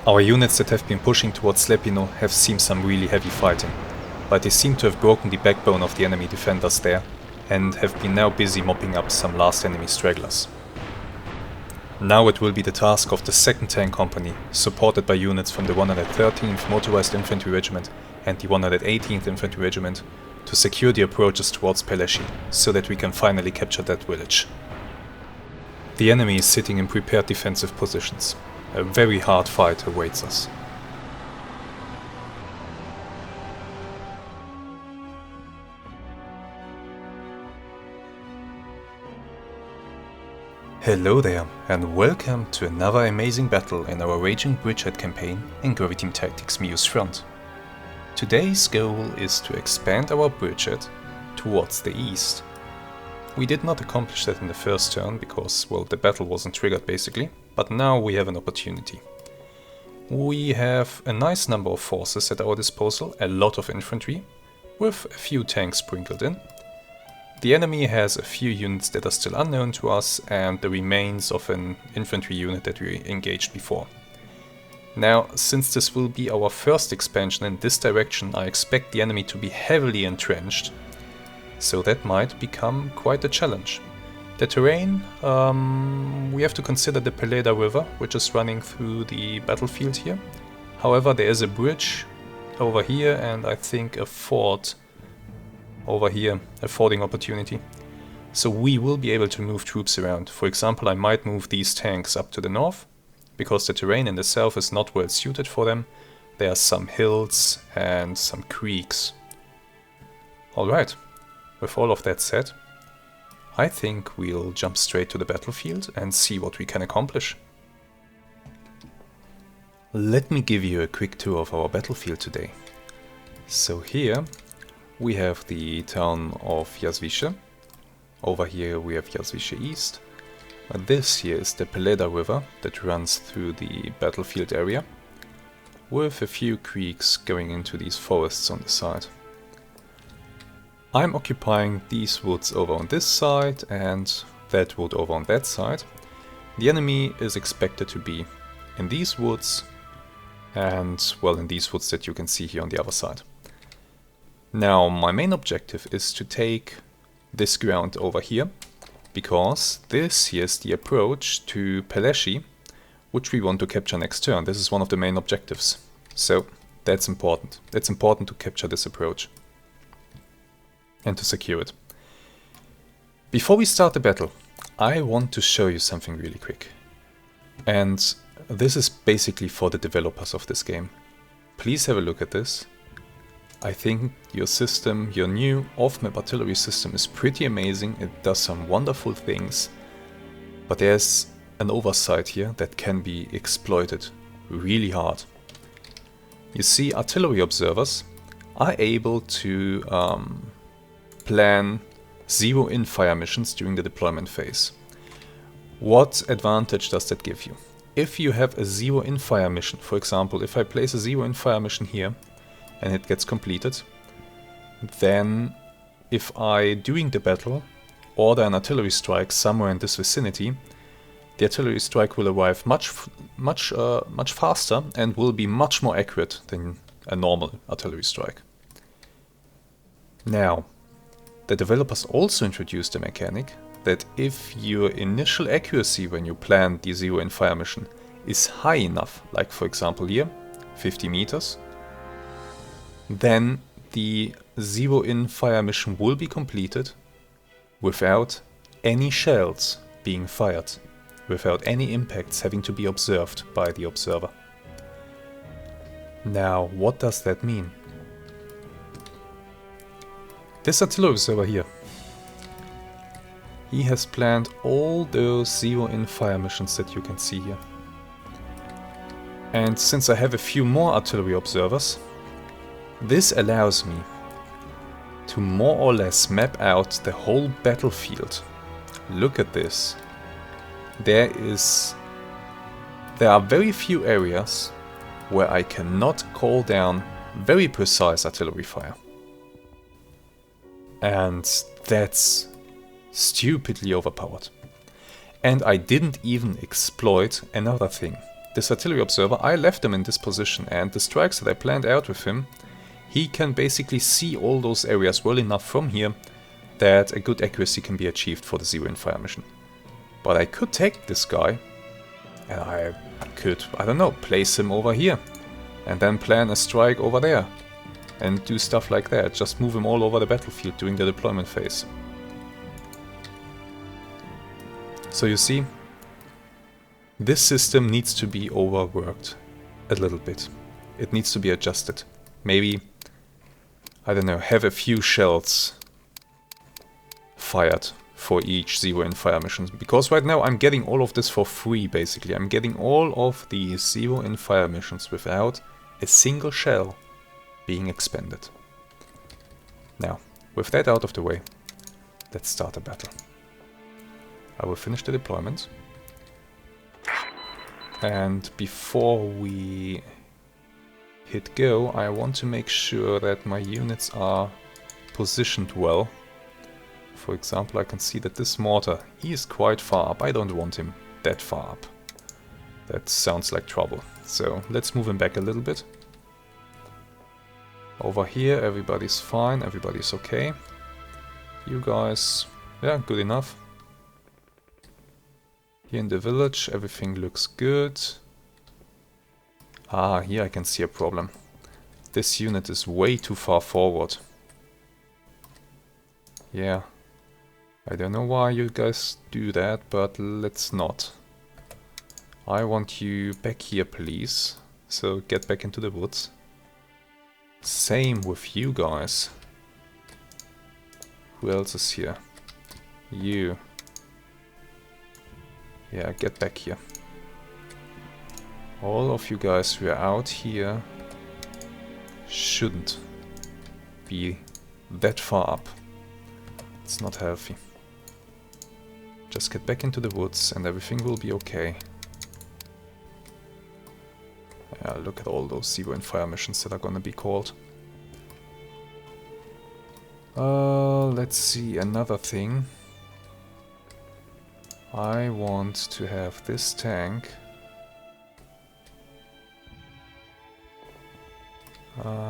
Our units that have been pushing towards Slepino have seen some really heavy fighting, but they seem to have broken the backbone of the enemy defenders there, and have been now busy mopping up some last enemy stragglers. Now it will be the task of the 2nd Tank Company, supported by units from the 113th Motorized Infantry Regiment and the 118th Infantry Regiment, to secure the approaches towards Peleshi, so that we can finally capture that village. The enemy is sitting in prepared defensive positions. A very hard fight awaits us. Hello there, and welcome to another amazing battle in our raging Bridgehead campaign in Graviteam Tactics Mius-Front. Today's goal is to expand our Bridgehead towards the east. We did not accomplish that in the first turn because, well, the battle wasn't triggered basically, but now we have an opportunity. We have a nice number of forces at our disposal, a lot of infantry, with a few tanks sprinkled in. The enemy has a few units that are still unknown to us and the remains of an infantry unit that we engaged before. Now, since this will be our first expansion in this direction, I expect the enemy to be heavily entrenched, so that might become quite a challenge. The terrain, we have to consider the Peleda River, which is running through the battlefield here. However, there is a bridge over here and I think a fort over here, a fording opportunity. So we will be able to move troops around. For example, I might move these tanks up to the north, because the terrain in the south is not well suited for them. There are some hills and some creeks. Alright, with all of that said, I think we'll jump straight to the battlefield and see what we can accomplish. Let me give you a quick tour of our battlefield today. So here we have the town of Jaswice. Over here we have Jaswice East. This here is the Peleda River that runs through the battlefield area, with a few creeks going into these forests on the side. I'm occupying these woods over on this side and that wood over on that side. The enemy is expected to be in these woods and, well, in these woods that you can see here on the other side. Now, my main objective is to take this ground over here, because this here is the approach to Peleshi, which we want to capture next turn. This is one of the main objectives. So, that's important. It's important to capture this approach and to secure it. Before we start the battle, I want to show you something really quick. And this is basically for the developers of this game. Please have a look at this. I think your system, your new off-map artillery system, is pretty amazing. It does some wonderful things, but there's an oversight here that can be exploited really hard. You see, artillery observers are able to plan zero-in fire missions during the deployment phase. What advantage does that give you? If you have a zero-in fire mission, for example, if I place a zero-in fire mission here, and it gets completed, then if I, during the battle, order an artillery strike somewhere in this vicinity, the artillery strike will arrive much faster and will be much more accurate than a normal artillery strike. Now, the developers also introduced a mechanic that if your initial accuracy when you plan the zero-in fire mission is high enough, like for example here, 50 meters, then the zero-in fire mission will be completed without any shells being fired, without any impacts having to be observed by the observer. Now, what does that mean? This artillery observer here, he has planned all those zero-in fire missions that you can see here. And since I have a few more artillery observers, this allows me to more or less map out the whole battlefield. Look at this. There are very few areas where I cannot call down very precise artillery fire. And that's stupidly overpowered. And I didn't even exploit another thing. this artillery observer, I left him in this position, and the strikes that I planned out with him, he can basically see all those areas well enough from here that a good accuracy can be achieved for the zero-in fire mission. But I could take this guy, and I could, I don't know, place him over here, and then plan a strike over there, and do stuff like that, just move him all over the battlefield during the deployment phase. So you see, this system needs to be overworked a little bit. It needs to be adjusted. Maybe, I don't know, have a few shells fired for each zero-in fire missions. Because right now I'm getting all of this for free, basically. I'm getting all of these zero-in fire missions without a single shell being expended. Now, with that out of the way, let's start a battle. I will finish the deployment. And before we hit go, I want to make sure that my units are positioned well. For example, I can see that this mortar, he is quite far up. I don't want him that far up. That sounds like trouble. So let's move him back a little bit. Over here, everybody's fine, everybody's okay. You guys, yeah, good enough. Here in the village, everything looks good. Ah, here I can see a problem. This unit is way too far forward. Yeah. I don't know why you guys do that, but let's not. I want you back here, please. So get back into the woods. Same with you guys. Who else is here? You. Yeah, get back here. All of you guys who are out here shouldn't be that far up. It's not healthy. Just get back into the woods and everything will be okay. Yeah, look at all those zero-in fire missions that are gonna be called. Let's see, another thing. I want to have this tank.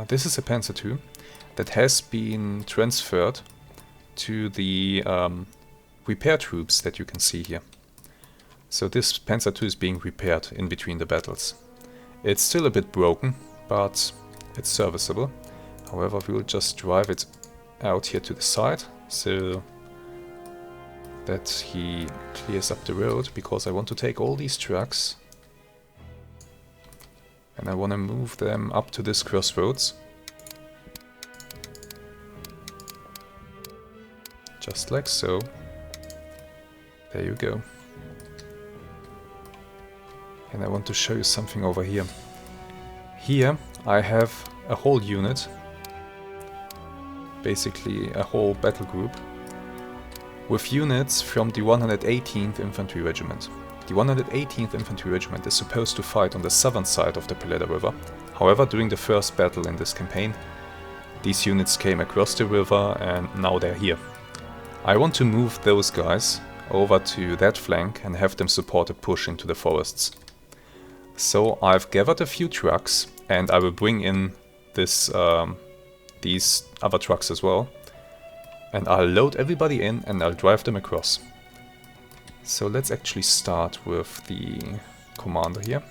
This is a Panzer II that has been transferred to the repair troops that you can see here. So this Panzer II is being repaired in between the battles. It's still a bit broken, but it's serviceable. However, we'll just drive it out here to the side, so that he clears up the road, because I want to take all these trucks and I want to move them up to this crossroads. Just like so. There you go. And I want to show you something over here. Here I have a whole unit, basically a whole battle group, with units from the 118th Infantry Regiment. The 118th Infantry Regiment is supposed to fight on the southern side of the Peleda River. However, during the first battle in this campaign, these units came across the river and now they're here. I want to move those guys over to that flank and have them support a push into the forests. So I've gathered a few trucks and I will bring in this, these other trucks as well. And I'll load everybody in and I'll drive them across. So let's actually start with the commander here.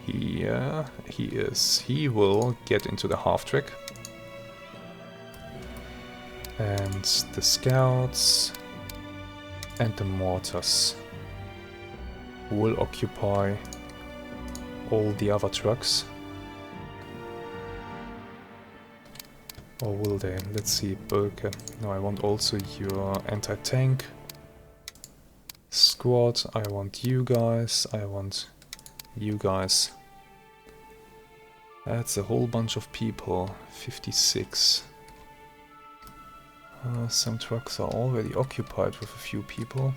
Here he is. He will get into the half-track. And the scouts and the mortars will occupy all the other trucks. Or will they? Let's see, Burke. No, I want also your anti-tank squad. I want you guys. I want you guys. That's a whole bunch of people. 56. Some trucks are already occupied with a few people.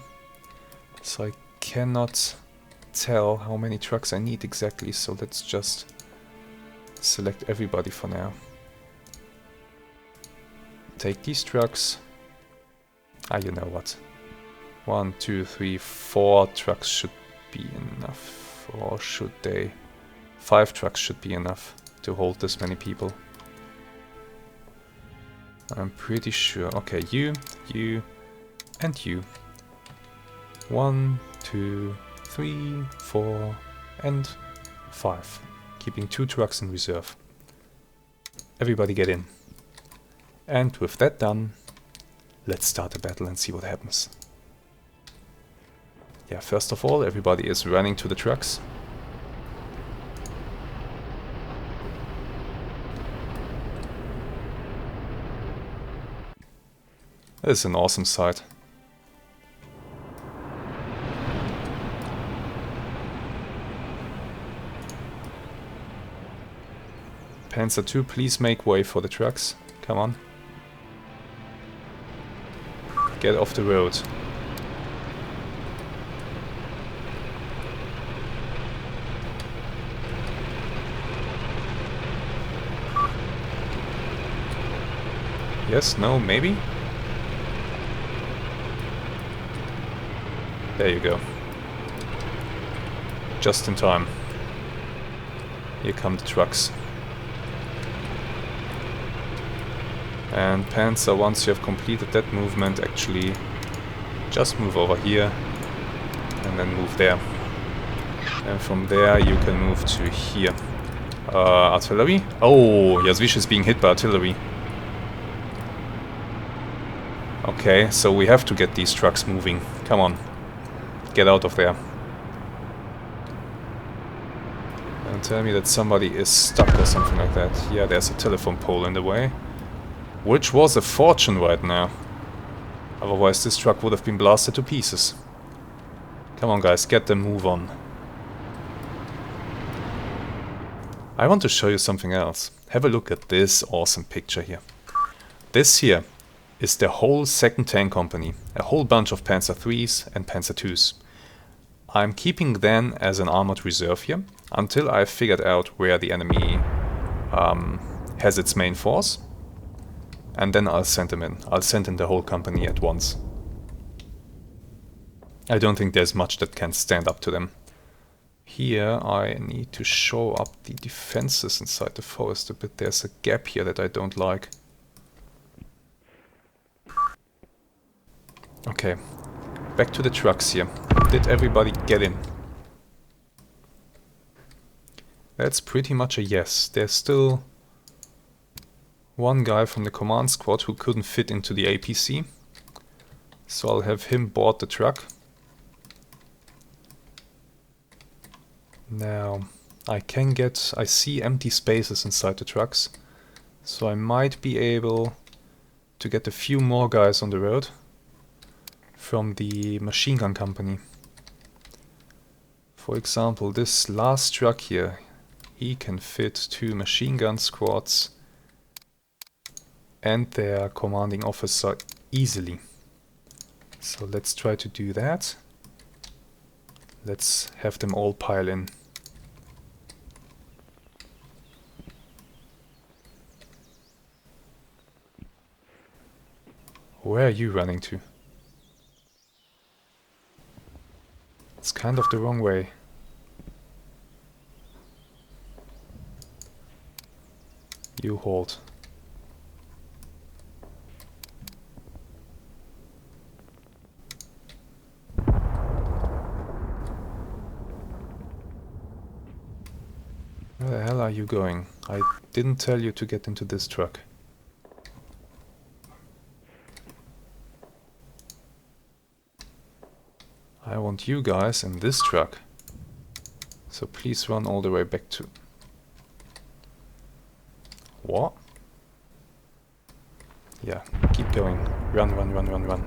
So I cannot tell how many trucks I need exactly. So let's just select everybody for now. Take these trucks. Ah, you know what. 1, 2, 3, 4 trucks should be enough. Or should they? 5 trucks should be enough to hold this many people. I'm pretty sure. Okay, you, and you. 1, 2, 3, 4, and 5. Keeping 2 trucks in reserve. Everybody get in. And with that done, let's start the battle and see what happens. Yeah, first of all, everybody is running to the trucks. This is an awesome sight. Panzer II, please make way for the trucks. Come on. Get off the road. Yes, no, maybe? There you go. Just in time. Here come the trucks. And Panzer, once you have completed that movement, actually just move over here and then move there. And from there you can move to here. Artillery? Oh, Jaswisch is being hit by artillery. Okay, so we have to get these trucks moving. Come on. Get out of there. And tell me that somebody is stuck or something like that. Yeah, there's a telephone pole in the way. Which was a fortune right now. Otherwise this truck would have been blasted to pieces. Come on guys, get the move on. I want to show you something else. Have a look at this awesome picture here. This here is the whole 2nd Tank Company. A whole bunch of Panzer IIIs and Panzer IIs. I'm keeping them as an armored reserve here until I've figured out where the enemy has its main force. And then I'll send them in. I'll send in the whole company at once. I don't think there's much that can stand up to them. Here I need to show up the defenses inside the forest a bit. There's a gap here that I don't like. Okay, back to the trucks here. Did everybody get in? That's pretty much a yes. There's still one guy from the command squad who couldn't fit into the APC. So I'll have him board the truck. Now, I see empty spaces inside the trucks. So I might be able to get a few more guys on the road from the machine gun company. For example, this last truck here, he can fit 2 machine gun squads and their commanding officer easily. So let's try to do that. Let's have them all pile in. Where are you running to? It's kind of the wrong way. You hold. Where the hell are you going? I didn't tell you to get into this truck. I want you guys in this truck. So please run all the way back to... What? Yeah, keep going. Run, run, run, run, run.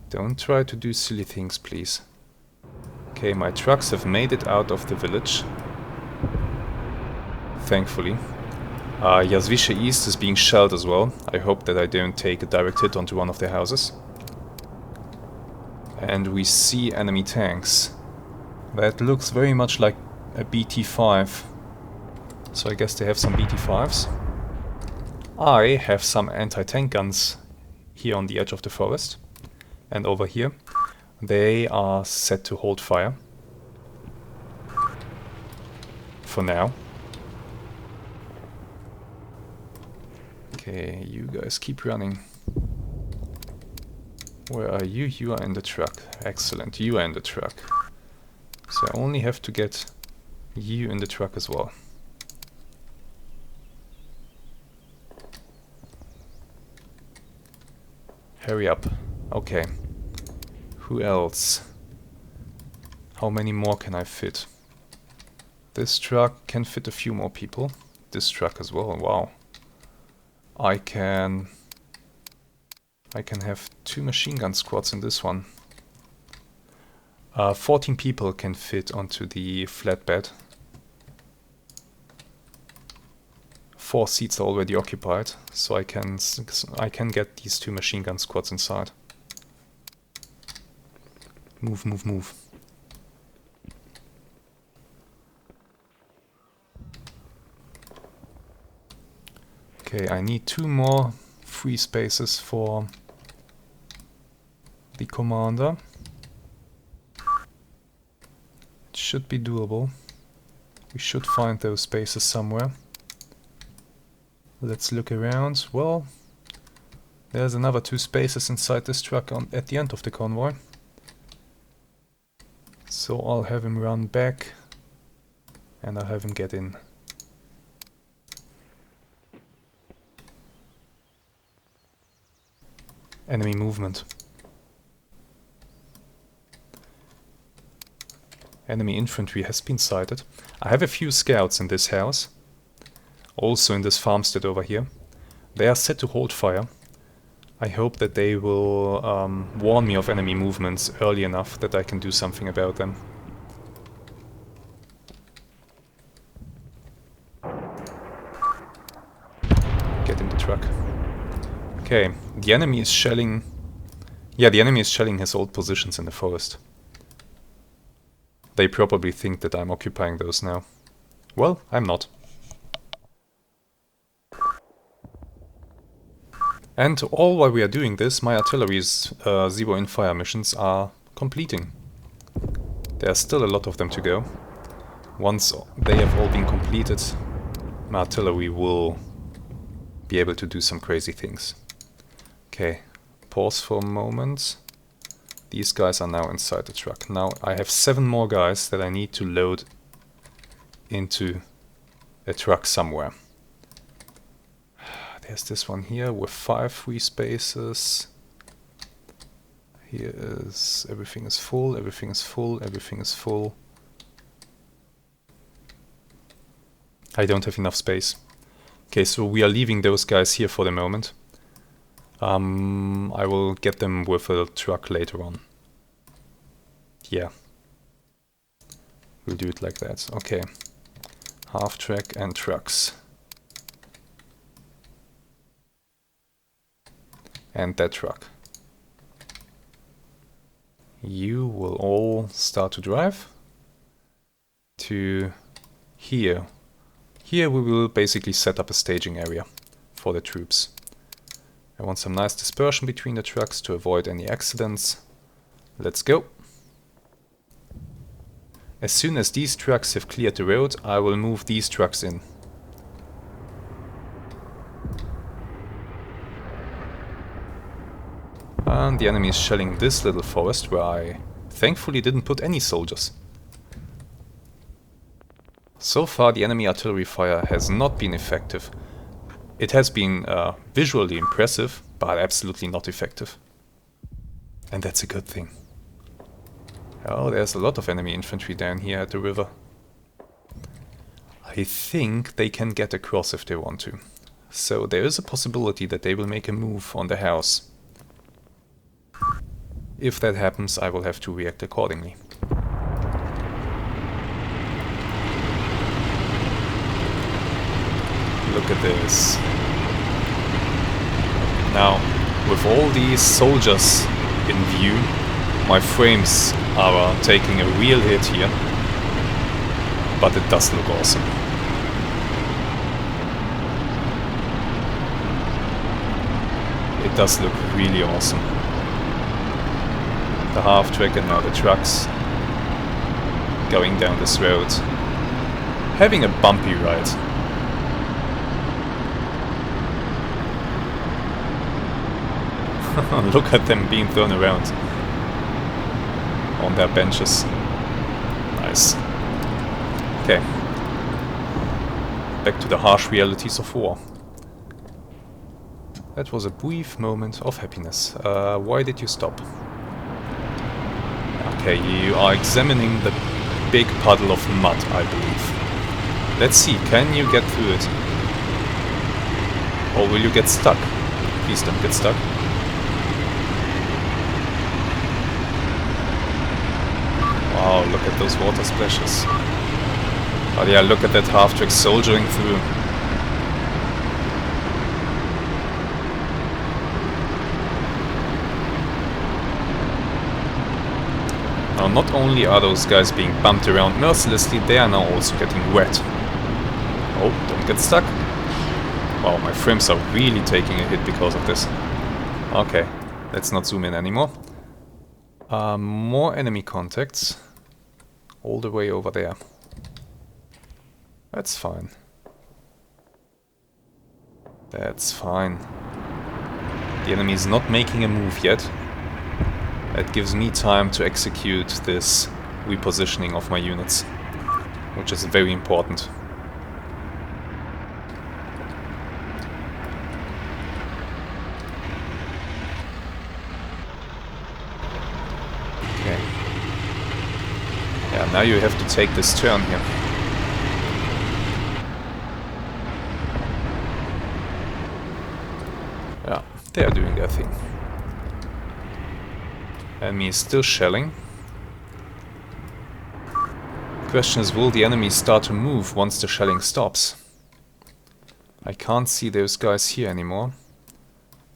Don't try to do silly things, please. Okay, my trucks have made it out of the village. Thankfully. Jaswisch East is being shelled as well. I hope that I don't take a direct hit onto one of their houses. And we see enemy tanks. That looks very much like a BT-5. So I guess they have some BT-5s. I have some anti-tank guns here on the edge of the forest. And over here. They are set to hold fire. For now. Okay, you guys keep running. Where are you? You are in the truck. Excellent, you are in the truck. So I only have to get you in the truck as well. Hurry up. Okay. Who else? How many more can I fit? This truck can fit a few more people. This truck as well. Wow. I can have 2 machine gun squads in this one. 14 people can fit onto the flatbed. 4 seats are already occupied, so I can get these 2 machine gun squads inside. Move, move, move. Okay, I need 2 more free spaces for the commander. It should be doable. We should find those spaces somewhere. Let's look around. Well, there's another 2 spaces inside this truck at the end of the convoy. So I'll have him run back and I'll have him get in. Enemy movement. Enemy infantry has been sighted. I have a few scouts in this house. Also in this farmstead over here. They are set to hold fire. I hope that they will warn me of enemy movements early enough that I can do something about them. Get in the truck. Okay, the enemy is shelling... Yeah, the enemy is shelling his old positions in the forest. They probably think that I'm occupying those now. Well, I'm not. And all while we are doing this, my artillery's zero-in-fire missions are completing. There are still a lot of them to go. Once they have all been completed, my artillery will be able to do some crazy things. Okay, pause for a moment. These guys are now inside the truck. Now I have 7 more guys that I need to load into a truck somewhere. There's this one here with 5 free spaces. Here is... everything is full, everything is full, everything is full. I don't have enough space. Okay, so we are leaving those guys here for the moment. I will get them with a truck later on. Yeah. We'll do it like that. Okay. Half-track and trucks. And that truck. You will all start to drive to here. Here we will basically set up a staging area for the troops. I want some nice dispersion between the trucks to avoid any accidents. Let's go. As soon as these trucks have cleared the road, I will move these trucks in. And the enemy is shelling this little forest where I thankfully didn't put any soldiers. So far the enemy artillery fire has not been effective. It has been visually impressive, but absolutely not effective. And that's a good thing. Oh, there's a lot of enemy infantry down here at the river. I think they can get across if they want to. So there is a possibility that they will make a move on the house. If that happens, I will have to react accordingly. Look at this. Now, with all these soldiers in view, my frames are taking a real hit here. But it does look awesome. It does look really awesome. the half-track and now the trucks going down this road. Having a bumpy ride. Look at them being thrown around on their benches. Nice. Okay. Back to the harsh realities of war. That was a brief moment of happiness. Why did you stop? Okay, you are examining the big puddle of mud, I believe. Let's see, can you get through it? Or will you get stuck? Please don't get stuck. Wow, look at those water splashes. Oh yeah, look at that half-track soldiering through. Now, not only are those guys being bumped around mercilessly, they are now also getting wet. Oh, don't get stuck. Wow, my frames are really taking a hit because of this. Okay, let's not zoom in anymore. More enemy contacts. All the way over there. That's fine. That's fine. The enemy is not making a move yet. That gives me time to execute this repositioning of my units, which is very important. Okay. Yeah, now you have to take this turn here. Yeah, they are doing their thing. Enemy is still shelling. Question is, will the enemy start to move once the shelling stops? I can't see those guys here anymore.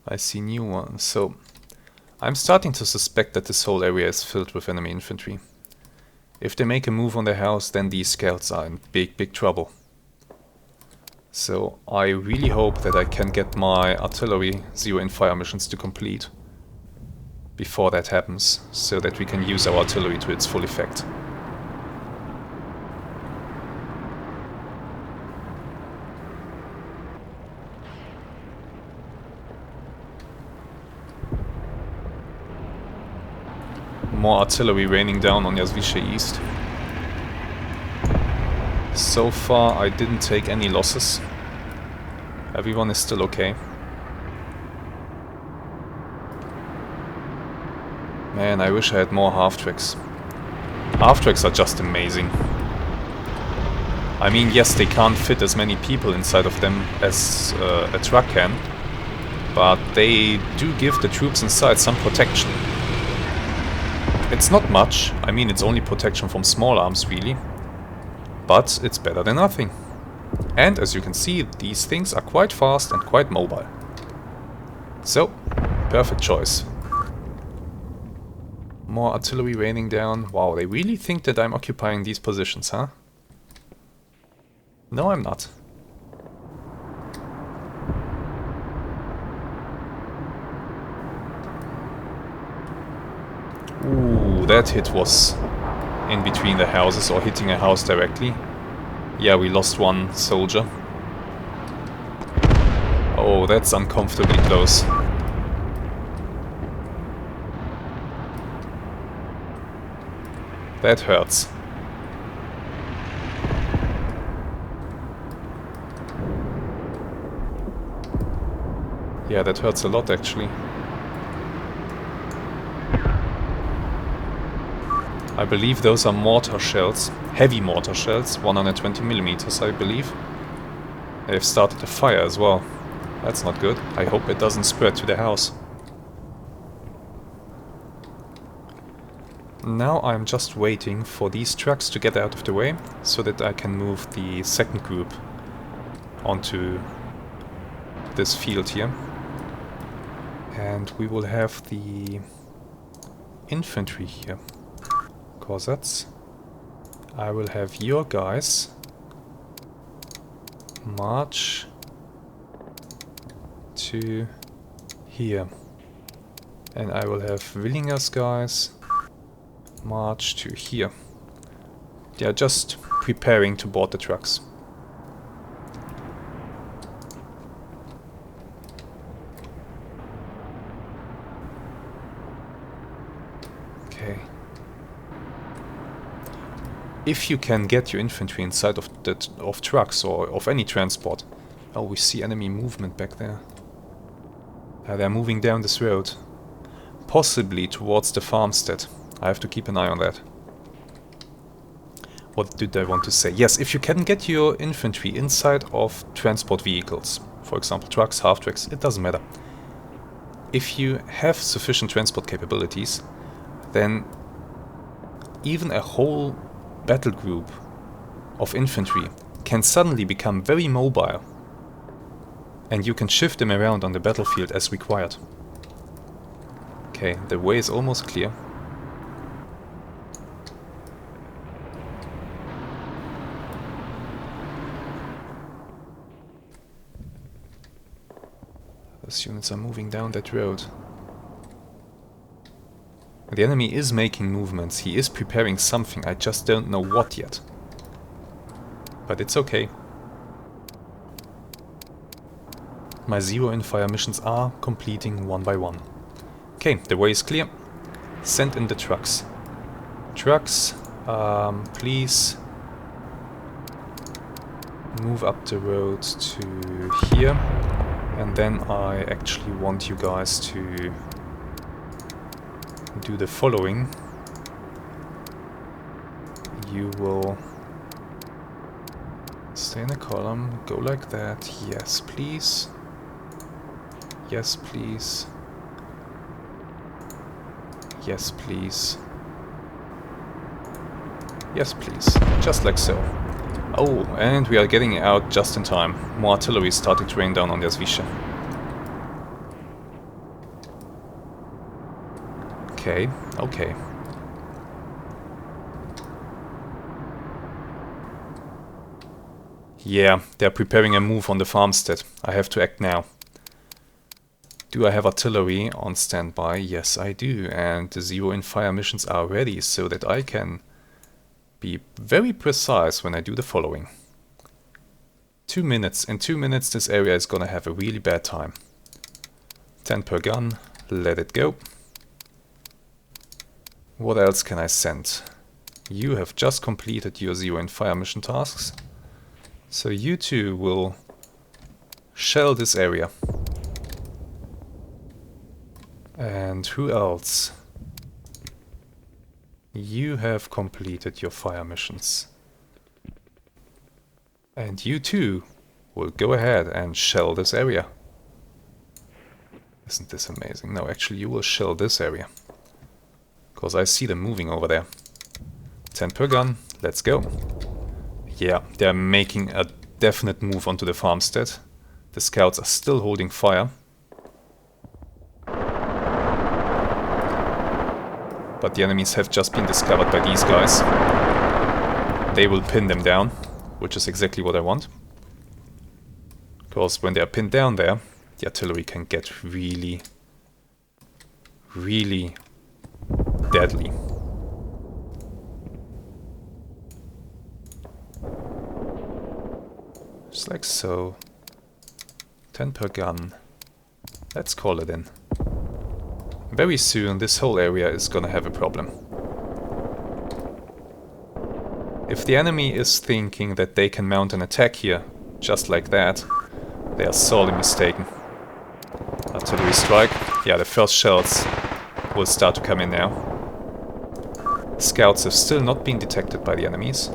I see new ones, so I'm starting to suspect that this whole area is filled with enemy infantry. If they make a move on their house, then these scouts are in big trouble. So I really hope that I can get my artillery zero-in fire missions to complete before that happens, so that we can use our artillery to its full effect. More artillery raining down on Yazvishe East. So far I didn't take any losses. Everyone is still okay. Man, I wish I had more half-tracks. Half-tracks are just amazing. I mean, yes, they can't fit as many people inside of them as a truck can, but they do give the troops inside some protection. It's not much, I mean, it's only protection from small arms, really, but it's better than nothing. And as you can see, these things are quite fast and quite mobile. So, perfect choice. More artillery raining down. Wow, they really think that I'm occupying these positions, huh? No, I'm not. Ooh, that hit was in between the houses or hitting a house directly. Yeah, we lost one soldier. Oh, that's uncomfortably close. That hurts. Yeah, that hurts a lot actually. I believe those are mortar shells, heavy mortar shells, 120mm I believe. They've started a fire as well. That's not good. I hope it doesn't spread to the house. Now I'm just waiting for these trucks to get out of the way, so that I can move the second group onto this field here. And we will have the infantry here. Corsets. I will have your guys march to here. And I will have Willinger's guys March to here. They are just preparing to board the trucks. Okay. If you can get your infantry inside of trucks or of any transport. Oh, we see enemy movement back there. They're moving down this road. Possibly towards the farmstead. I have to keep an eye on that. What did I want to say? Yes, if you can get your infantry inside of transport vehicles, for example trucks, half-tracks, it doesn't matter. If you have sufficient transport capabilities, then even a whole battle group of infantry can suddenly become very mobile, and you can shift them around on the battlefield as required. Okay, the way is almost clear. Those units are moving down that road. The enemy is making movements, he is preparing something, I just don't know what yet. But it's okay. My zero-in-fire missions are completing one by one. Okay, the way is clear. Send in the trucks. Trucks, please move up the road to here. And then I actually want you guys to do the following. You will stay in a column, go like that. Yes, please. Yes, please. Yes, please. Yes, please. Just like so. Oh, and we are getting out just in time. More artillery is starting to rain down on their Zwische. Okay, okay. Yeah, they're preparing a move on the farmstead. I have to act now. Do I have artillery on standby? Yes, I do. And the zero-in-fire missions are ready so that I can be very precise when I do the following. 2 minutes. In 2 minutes this area is gonna have a really bad time. 10 per gun. Let it go. What else can I send? You have just completed your zero-in-fire mission tasks. So you two will shell this area. And who else? You have completed your fire missions. And you too will go ahead and shell this area. Isn't this amazing? No, actually you will shell this area. Because I see them moving over there. 10 per gun, let's go. Yeah, they're making a definite move onto the farmstead. The scouts are still holding fire. But the enemies have just been discovered by these guys. They will pin them down, which is exactly what I want. Because when they are pinned down there, the artillery can get really, really deadly. Just like so. 10 per gun. Let's call it in. Very soon this whole area is gonna have a problem. If the enemy is thinking that they can mount an attack here, just like that, they are sorely mistaken. Artillery strike. Yeah, the first shells will start to come in now. Scouts have still not been detected by the enemies.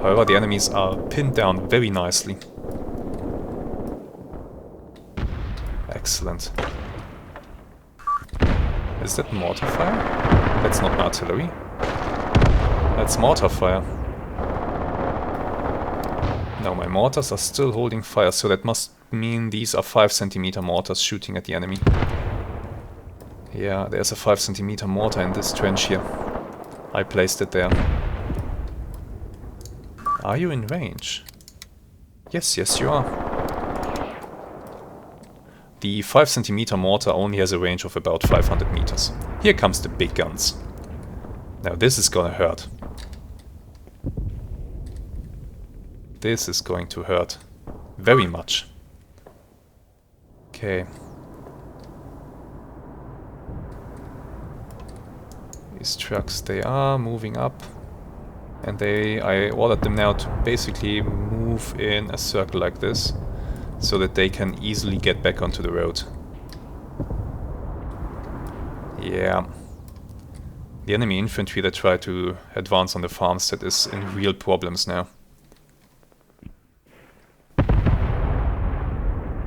However, the enemies are pinned down very nicely. Excellent. Is that mortar fire? That's not artillery. That's mortar fire. No, my mortars are still holding fire, so that must mean these are 5 cm mortars shooting at the enemy. Yeah, there's a 5 cm mortar in this trench here. I placed it there. Are you in range? Yes, yes you are. the 5cm mortar only has a range of about 500 meters. Here comes the big guns. Now this is gonna hurt. This is going to hurt very much. Okay. These trucks, they are moving up. And I ordered them now to basically move in a circle like this, so that they can easily get back onto the road. Yeah. The enemy infantry that tried to advance on the farmstead is in real problems now.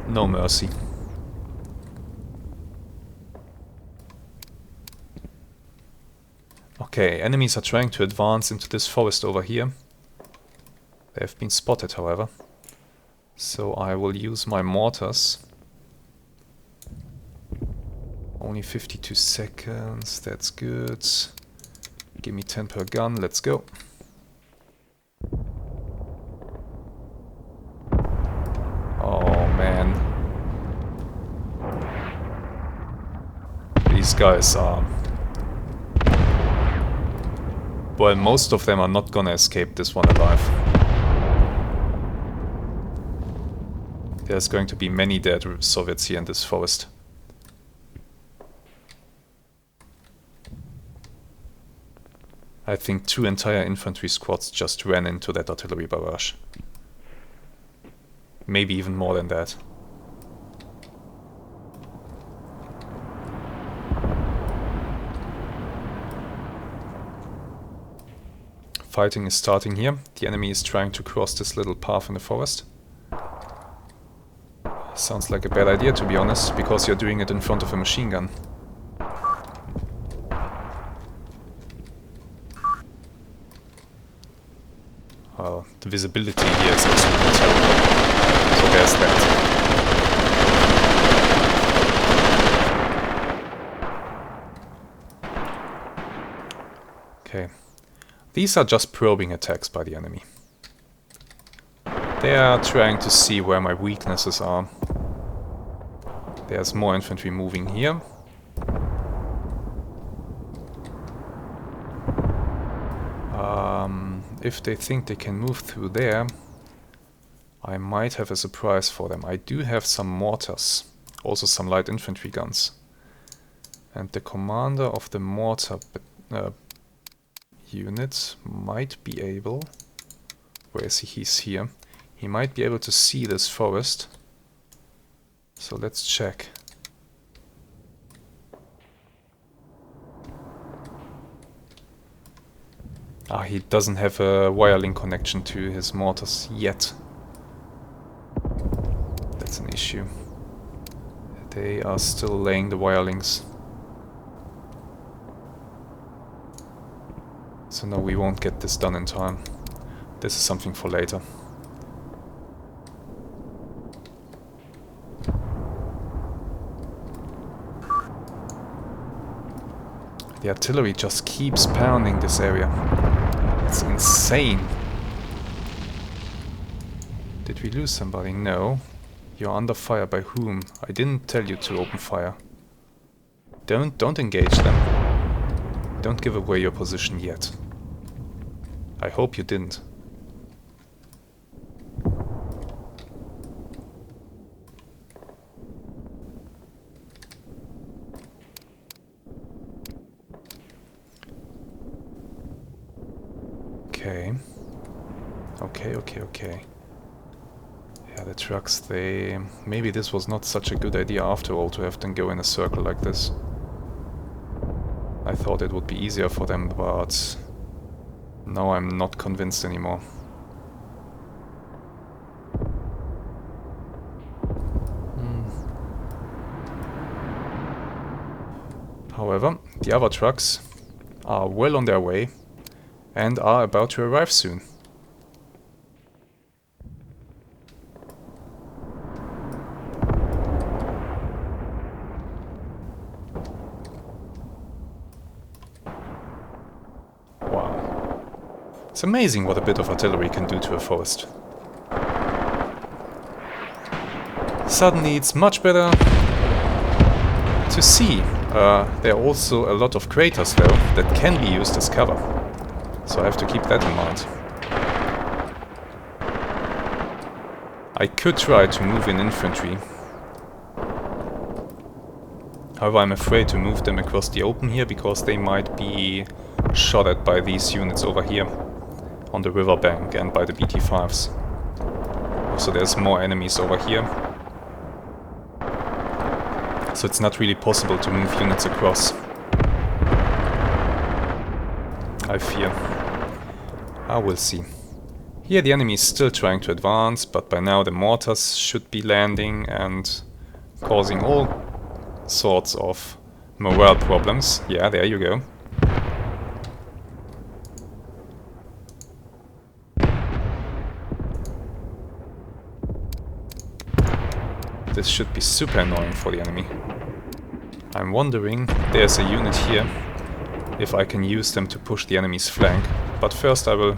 No mercy. Okay, enemies are trying to advance into this forest over here. They have been spotted, however. So I will use my mortars. Only 52 seconds, that's good. Give me 10 per gun, let's go. Oh man. These guys are... Well, most of them are not gonna escape this one alive. There's going to be many dead Soviets here in this forest. I think 2 entire infantry squads just ran into that artillery barrage. Maybe even more than that. Fighting is starting here. The enemy is trying to cross this little path in the forest. Sounds like a bad idea, to be honest, because you're doing it in front of a machine gun. Well, the visibility here is absolutely terrible. So there's that. Okay. These are just probing attacks by the enemy. They are trying to see where my weaknesses are. There's more infantry moving here. If they think they can move through there, I might have a surprise for them. I do have some mortars, also some light infantry guns. And the commander of the mortar unit might be able... Where is he? He's here. He might be able to see this forest. So let's check. Ah, he doesn't have a wire link connection to his mortars yet. That's an issue. They are still laying the wire links. So no, we won't get this done in time. This is something for later. The artillery just keeps pounding this area. It's insane. Did we lose somebody? No. You're under fire by whom? I didn't tell you to open fire. Don't engage them. Don't give away your position yet. I hope you didn't. Okay. Yeah, the trucks, they... Maybe this was not such a good idea after all to have them go in a circle like this. I thought it would be easier for them, but... now I'm not convinced anymore. However, the other trucks are well on their way and are about to arrive soon. It's amazing what a bit of artillery can do to a forest. Suddenly it's much better to see. There are also a lot of craters though that can be used as cover. So I have to keep that in mind. I could try to move in infantry. However, I'm afraid to move them across the open here because they might be shot at by these units over here on the riverbank and by the BT-5s. So there's more enemies over here. So it's not really possible to move units across, I fear. I will see. Here the enemy is still trying to advance, but by now the mortars should be landing and causing all sorts of morale problems. Yeah, there you go. This should be super annoying for the enemy. I'm wondering, there's a unit here, if I can use them to push the enemy's flank. But first I will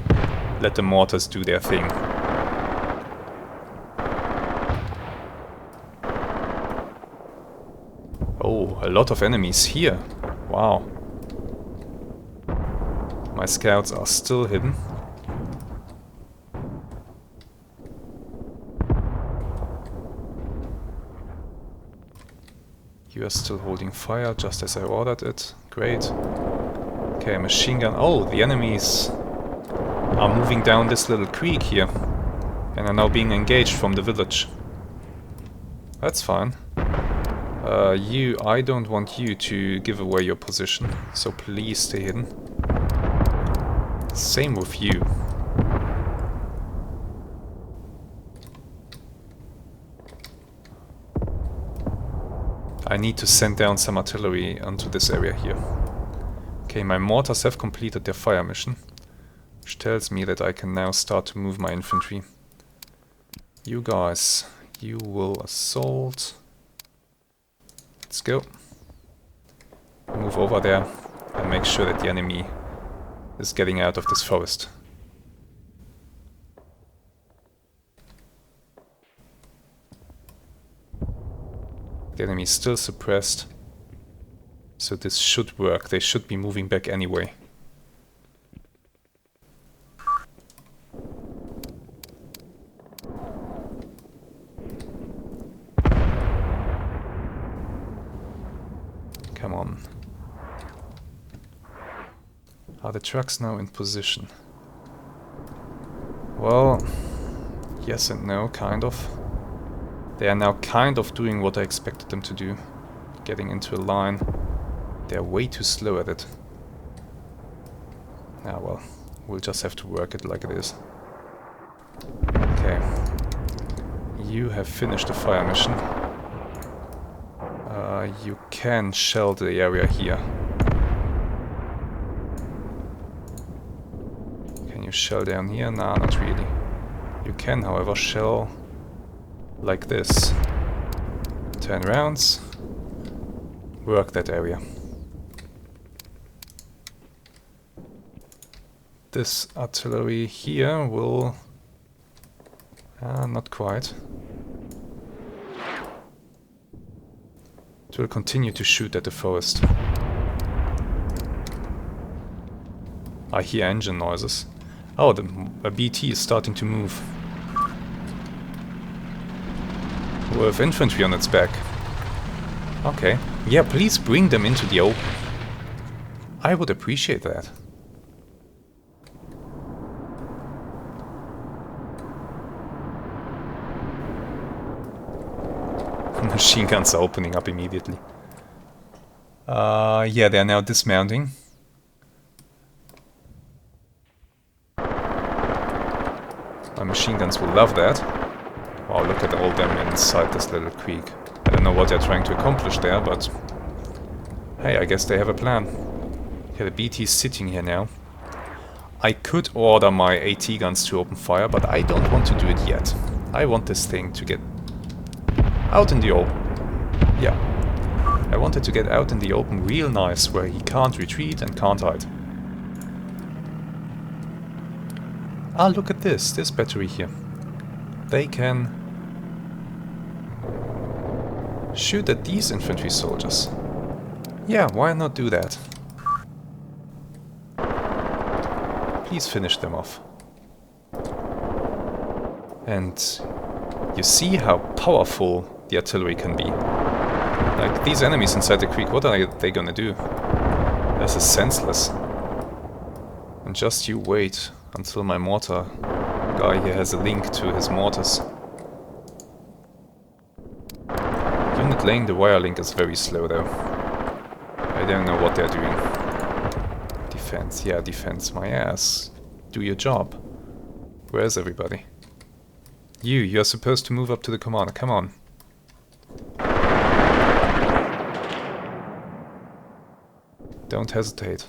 let the mortars do their thing. Oh, a lot of enemies here. Wow. My scouts are still hidden. You are still holding fire, just as I ordered it. Great. Okay, machine gun. Oh, the enemies are moving down this little creek here. And are now being engaged from the village. That's fine. I don't want you to give away your position. So please stay hidden. Same with you. I need to send down some artillery onto this area here. Okay, my mortars have completed their fire mission, which tells me that I can now start to move my infantry. You guys, you will assault. Let's go. Move over there and make sure that the enemy is getting out of this forest. The enemy is still suppressed, so this should work. They should be moving back anyway. Come on. Are the trucks now in position? Well, yes and no, kind of. They are now kind of doing what I expected them to do. Getting into a line. They're way too slow at it. Ah well, we'll just have to work it like it is. Okay. You have finished the fire mission. You can shell the area here. Can you shell down here? Nah, not really. You can, however, shell like this. 10 rounds. Work that area. This artillery here will... not quite. It will continue to shoot at the forest. I hear engine noises. Oh, a BT is starting to move. With infantry on its back. Okay. Yeah, please bring them into the open. I would appreciate that. Machine guns are opening up immediately. Yeah, they are now dismounting. My machine guns will love that. Wow, look at all them inside this little creek. I don't know what they're trying to accomplish there, but... hey, I guess they have a plan. Okay, the BT is sitting here now. I could order my AT guns to open fire, but I don't want to do it yet. I want this thing to get out in the open. Yeah. I want it to get out in the open real nice, where he can't retreat and can't hide. Ah, look at this battery here. They can Shoot at these infantry soldiers. Yeah, why not do that? Please finish them off. And you see how powerful the artillery can be. Like, these enemies inside the creek, what are they gonna do? This is senseless. And just you wait until my mortar guy here has a link to his mortars. Unit laying the wire link is very slow though. I don't know what they're doing. Defense, yeah, defense, my ass. Do your job. Where's everybody? You're supposed to move up to the commander, come on. Don't hesitate.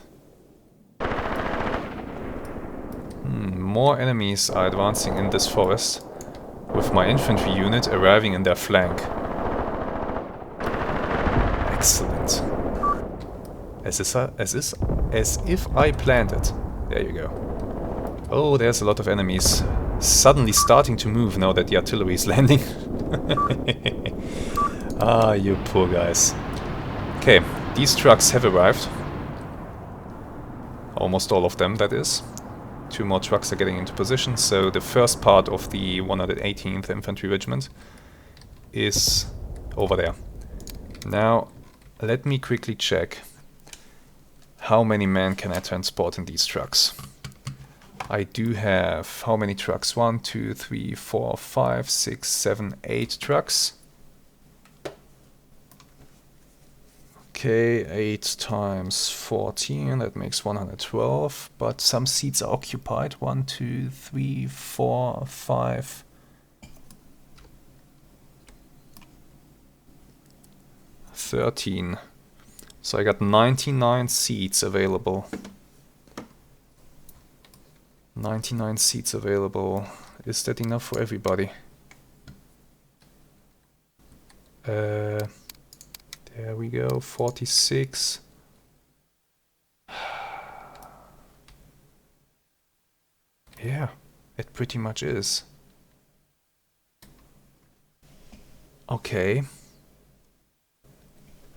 More enemies are advancing in this forest, with my infantry unit arriving in their flank. Excellent. As if I planned it. There you go. Oh, there's a lot of enemies suddenly starting to move now that the artillery is landing. Ah, you poor guys. Okay, these trucks have arrived. Almost all of them, that is. 2 more trucks are getting into position, so the first part of the 118th Infantry Regiment is over there. Now, let me quickly check how many men can I transport in these trucks. I do have how many trucks? 1, 2, 3, 4, 5, 6, 7, 8 trucks. Okay, 8 times 14, that makes 112, but some seats are occupied. 1, 2, 3, 4, 5. 13. So I got 99 seats available. 99 seats available. Is that enough for everybody? There we go, 46. Yeah, it pretty much is. Okay.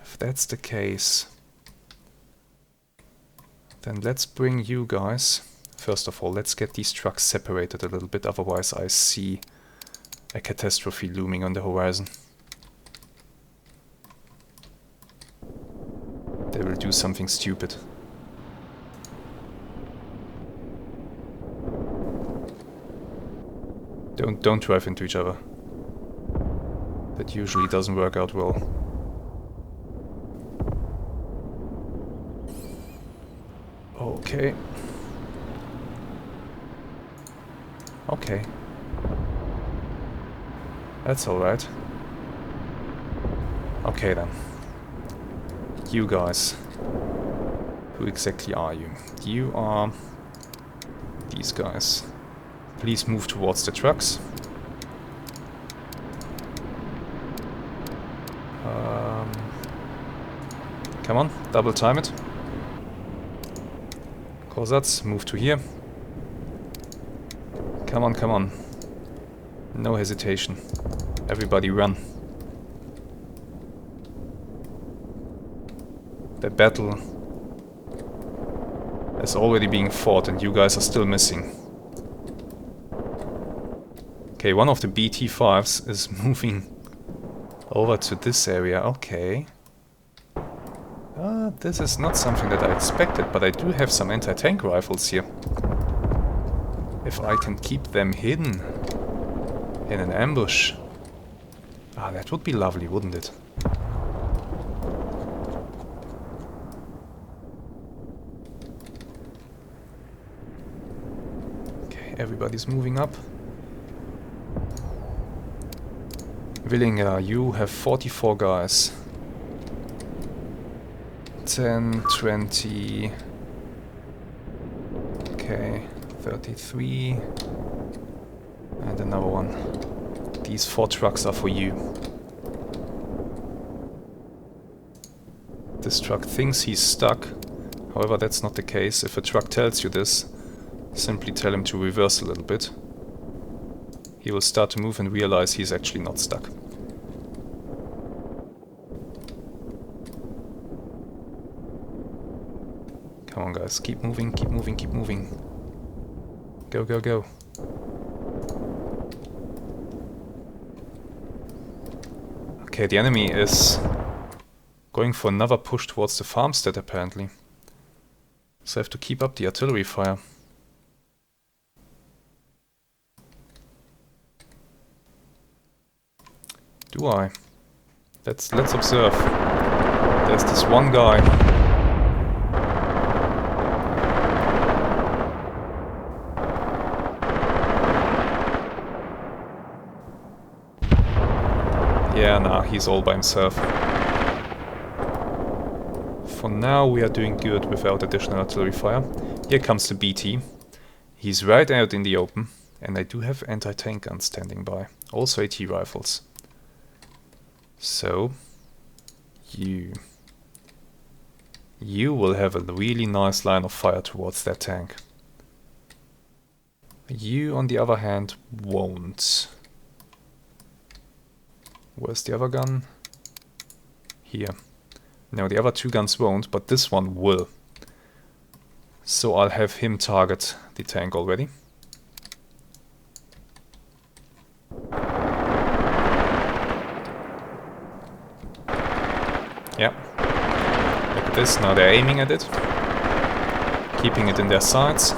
If that's the case, then let's bring you guys. First of all, let's get these trucks separated a little bit, otherwise I see a catastrophe looming on the horizon. They will do something stupid. Don't drive into each other. That usually doesn't work out well. Okay. Okay. That's alright. Okay then. You guys. Who exactly are you? You are these guys. Please move towards the trucks. Come on, double time it. Corsats, move to here. Come on, come on. No hesitation. Everybody run. The battle is already being fought and you guys are still missing. Okay, one of the BT-5s is moving over to this area. Okay. This is not something that I expected, but I do have some anti-tank rifles here. If I can keep them hidden in an ambush. Ah, that would be lovely, wouldn't it? Okay, everybody's moving up. Willinger, you have 44 guys. 10, 20... Okay, 33... And another one. These 4 trucks are for you. This truck thinks he's stuck. However, that's not the case. If a truck tells you this, simply tell him to reverse a little bit. He will start to move and realize he's actually not stuck. Come on, guys. Keep moving, keep moving, keep moving. Go, go, go. Okay, the enemy is going for another push towards the farmstead, apparently. So I have to keep up the artillery fire. Do I? Let's observe. There's this one guy. Yeah, nah, he's all by himself. For now we are doing good without additional artillery fire. Here comes the BT. He's right out in the open. And I do have anti-tank guns standing by. Also AT rifles. So, you will have a really nice line of fire towards that tank. You, on the other hand, won't. Where's the other gun? Here. No, the other two guns won't, but this one will. So I'll have him target the tank already. Yeah. Look at this, now they're aiming at it. Keeping it in their sights.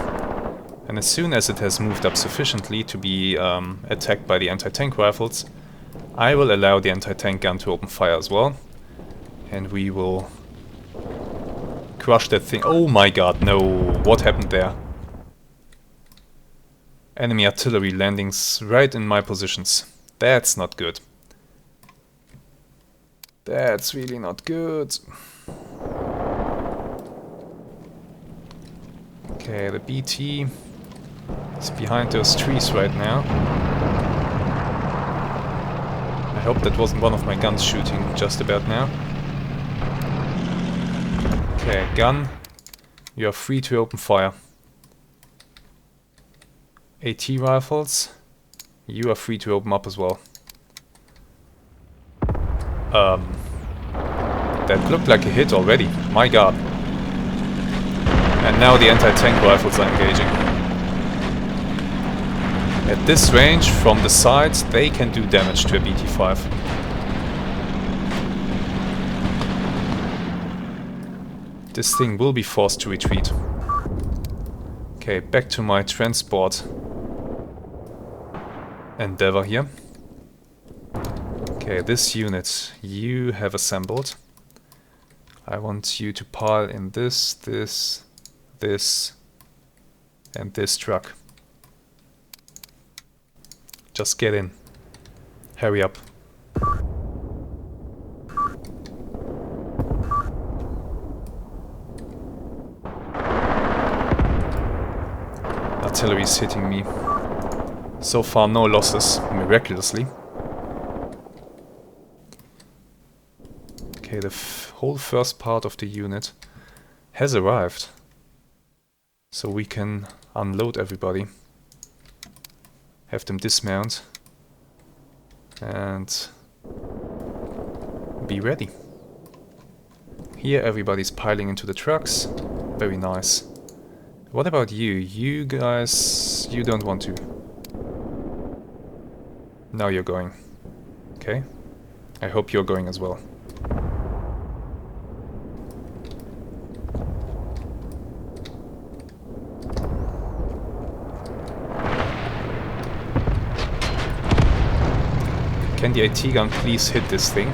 And as soon as it has moved up sufficiently to be attacked by the anti-tank rifles, I will allow the anti-tank gun to open fire as well. And we will crush that thing. Oh my god, no. What happened there? Enemy artillery landings right in my positions. That's not good. That's really not good. Okay, the BT is behind those trees right now. I hope that wasn't one of my guns shooting just about now. Okay, gun, you are free to open fire. AT rifles, you are free to open up as well. That looked like a hit already, my god. And now the anti-tank rifles are engaging. At this range, from the side, they can do damage to a BT-5. This thing will be forced to retreat. Okay, back to my transport endeavor here. Okay, this unit you have assembled. I want you to pile in this, this, this, and this truck. Just get in. Hurry up. Artillery is hitting me. So far no losses, miraculously. Okay, the whole first part of the unit has arrived. So we can unload everybody. Have them dismount. And be ready. Here everybody's piling into the trucks. Very nice. What about you? You guys, you don't want to. Now you're going. Okay. I hope you're going as well. Can the AT gun please hit this thing?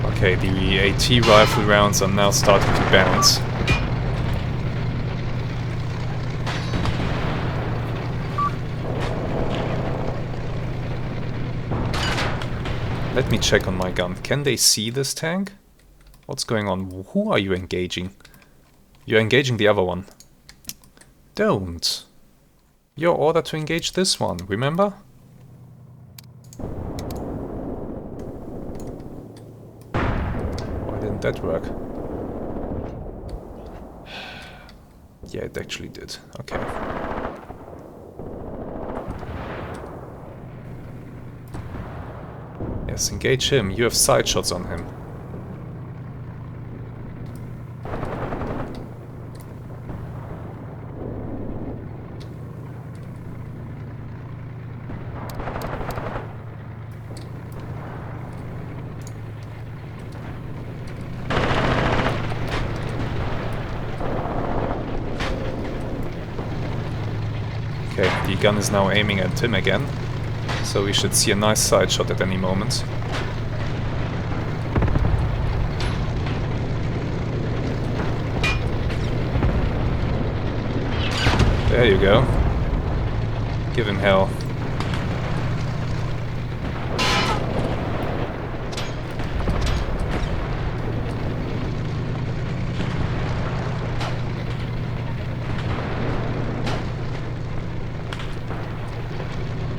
Okay, the AT rifle rounds are now starting to bounce. Let me check on my gun. Can they see this tank? What's going on? Who are you engaging? You're engaging the other one. Don't. You're ordered to engage this one, remember? Why didn't that work? Yeah, it actually did. Okay. Yeah, Yes, engage him. You have side shots on him. Okay, the gun is now aiming at him again, so we should see a nice side shot at any moment. There you go. Give him hell.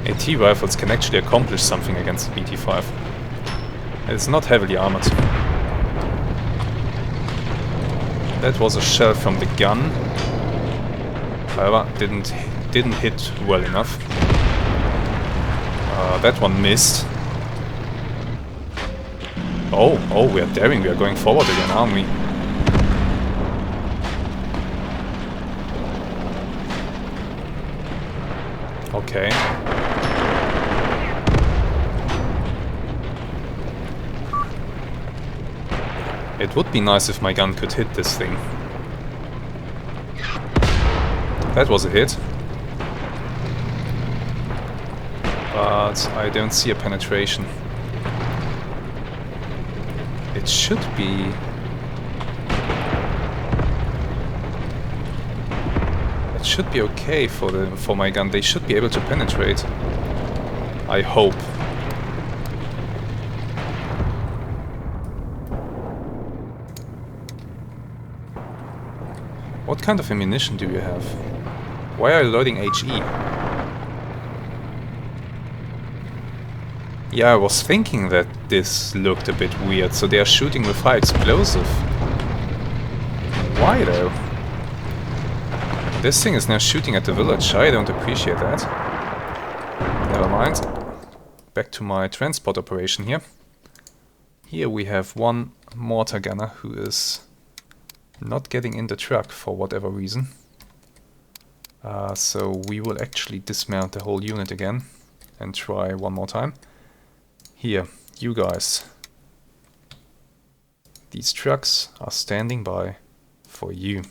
AT rifles can actually accomplish something against the BT-5. It's not heavily armored. That was a shell from the gun. However, didn't hit well enough. That one missed. Oh, we are daring. We are going forward again, aren't we? Okay. It would be nice if my gun could hit this thing. That was a hit. But I don't see a penetration. It should be... It should be okay for my gun. They should be able to penetrate. I hope. What kind of ammunition do you have? Why are you loading HE? Yeah, I was thinking that this looked a bit weird, so they are shooting with high explosive. Why though? This thing is now shooting at the village. I don't appreciate that. Never mind. Back to my transport operation here. Here we have one mortar gunner who is not getting in the truck for whatever reason. So we will actually dismount the whole unit again and try one more time. Here, you guys. These trucks are standing by for you.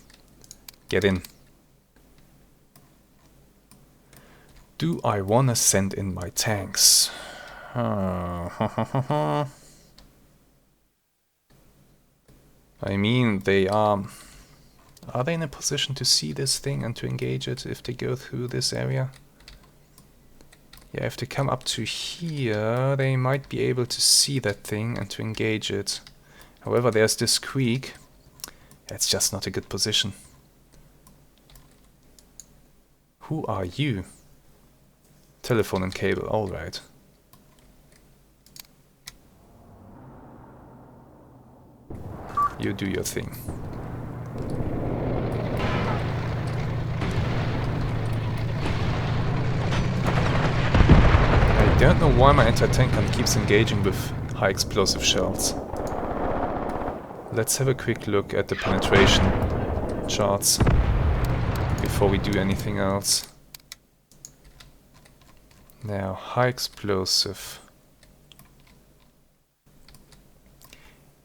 Get in. Do I wanna send in my tanks? I mean, they are they in a position to see this thing and to engage it if they go through this area? Yeah, if they come up to here, they might be able to see that thing and to engage it. However, there's this creek. It's just not a good position. Who are you? Telephone and cable, alright. You do your thing. I don't know why my anti-tank gun keeps engaging with high explosive shells. Let's have a quick look at the penetration charts before we do anything else. Now, high explosive.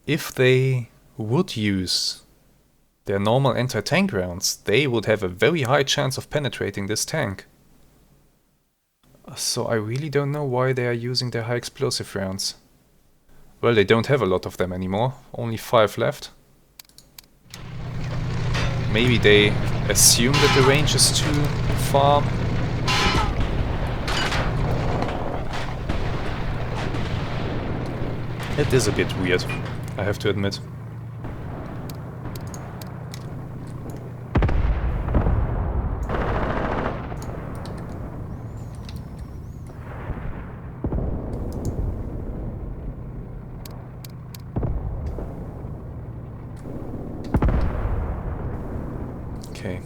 If they would use their normal anti-tank rounds, they would have a very high chance of penetrating this tank. So I really don't know why they are using their high explosive rounds. Well, they don't have a lot of them anymore, only 5 left. Maybe they assume that the range is too far. It is a bit weird, I have to admit. Okay,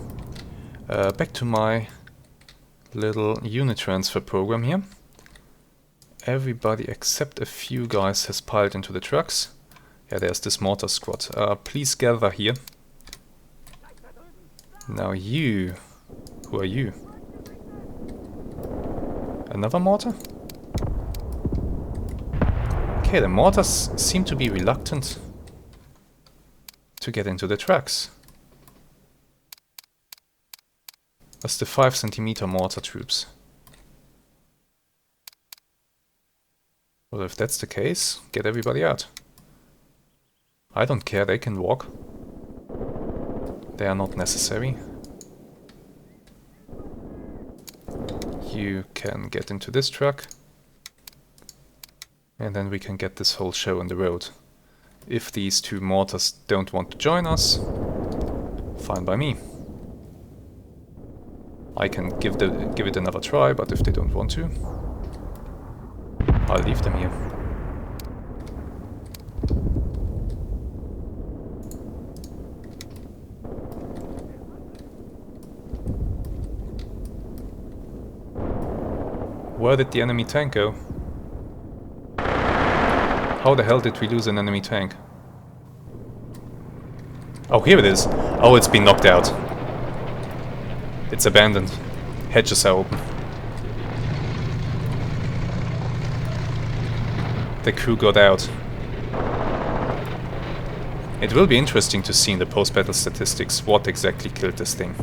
back to my little unit transfer program here. everybody except a few guys has piled into the trucks. Yeah, there's this mortar squad. Please gather here. Now you... Who are you? Another mortar? Okay, the mortars seem to be reluctant to get into the trucks. That's the 5 cm mortar troops. Well, if that's the case, get everybody out. I don't care, they can walk. They are not necessary. You can get into this truck. And then we can get this whole show on the road. If these two mortars don't want to join us, fine by me. I can give it another try, but if they don't want to, I'll leave them here. Where did the enemy tank go? How the hell did we lose an enemy tank? Oh, here it is. Oh, it's been knocked out. It's abandoned. Hedges are open. The crew got out. It will be interesting to see in the post-battle statistics what exactly killed this thing.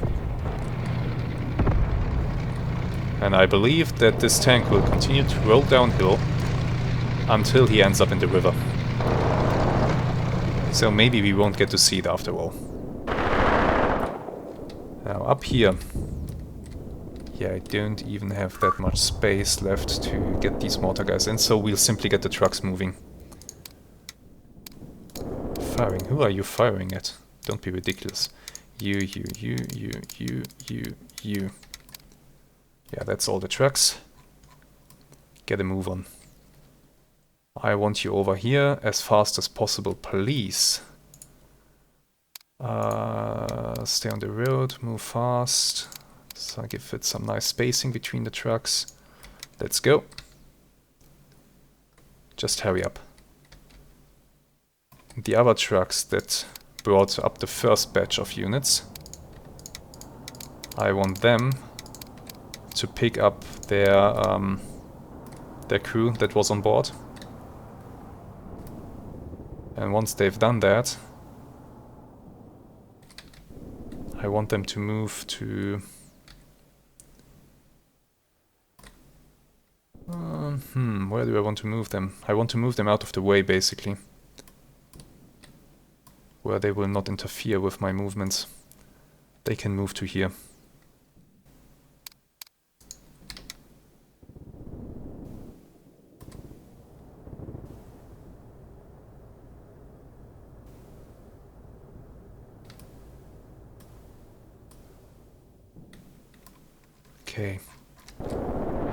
And I believe that this tank will continue to roll downhill until he ends up in the river. So maybe we won't get to see it after all. Now up here. Yeah, I don't even have that much space left to get these mortar guys in, so we'll simply get the trucks moving. Firing. Who are you firing at? Don't be ridiculous. You. Yeah, that's all the trucks. Get a move on. I want you over here as fast as possible, please. Stay on the road, move fast. So I give it some nice spacing between the trucks. Let's go. Just hurry up. The other trucks that brought up the first batch of units, I want them to pick up their crew that was on board. And once they've done that, I want them to move to... where do I want to move them? I want to move them out of the way, basically. Where they will not interfere with my movements. They can move to here. Okay.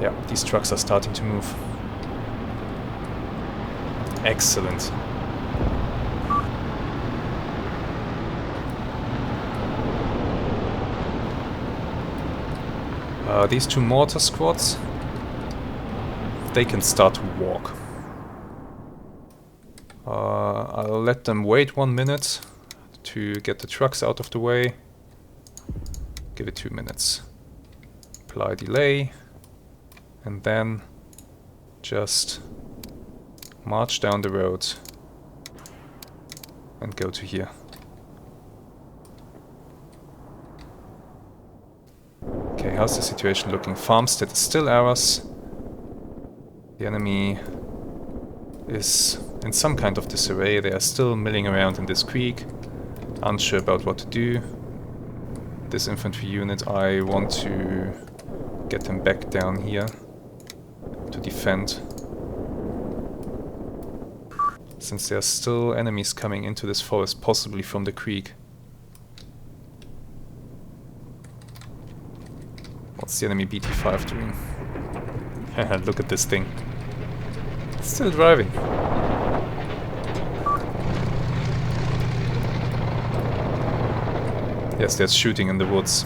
Yeah, these trucks are starting to move. Excellent. These two mortar squads, they can start to walk. I'll let them wait 1 minute to get the trucks out of the way. Give it 2 minutes. Apply delay. And then just march down the road and go to here. Okay, how's the situation looking? Farmstead is still ours. The enemy is in some kind of disarray. They are still milling around in this creek, unsure about what to do. This infantry unit, I want to get them back down here to defend. Since there are still enemies coming into this forest, possibly from the creek. What's the enemy BT-5 doing? Look at this thing. It's still driving. Yes, there's shooting in the woods.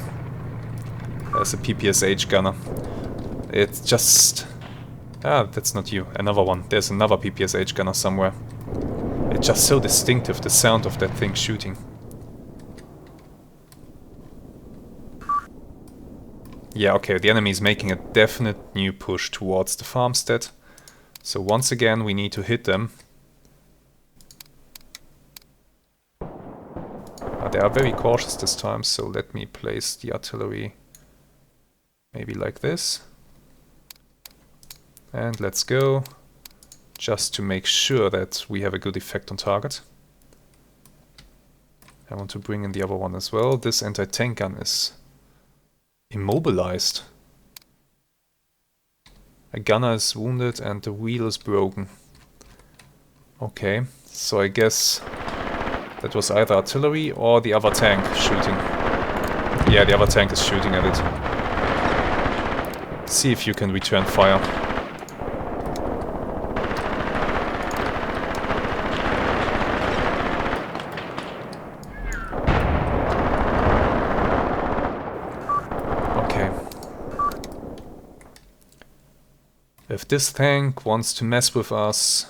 There's a PPSH gunner. It's just Ah, that's not you. Another one. There's another PPSH gunner somewhere. It's just so distinctive, the sound of that thing shooting. Yeah, okay, the enemy is making a definite new push towards the farmstead. So once again, we need to hit them. They are very cautious this time, so let me place the artillery maybe like this. And let's go, just to make sure that we have a good effect on target. I want to bring in the other one as well. This anti-tank gun is immobilized. A gunner is wounded and the wheel is broken. Okay, so I guess that was either artillery or the other tank shooting. Yeah, the other tank is shooting at it. See if you can return fire. Okay. If this tank wants to mess with us,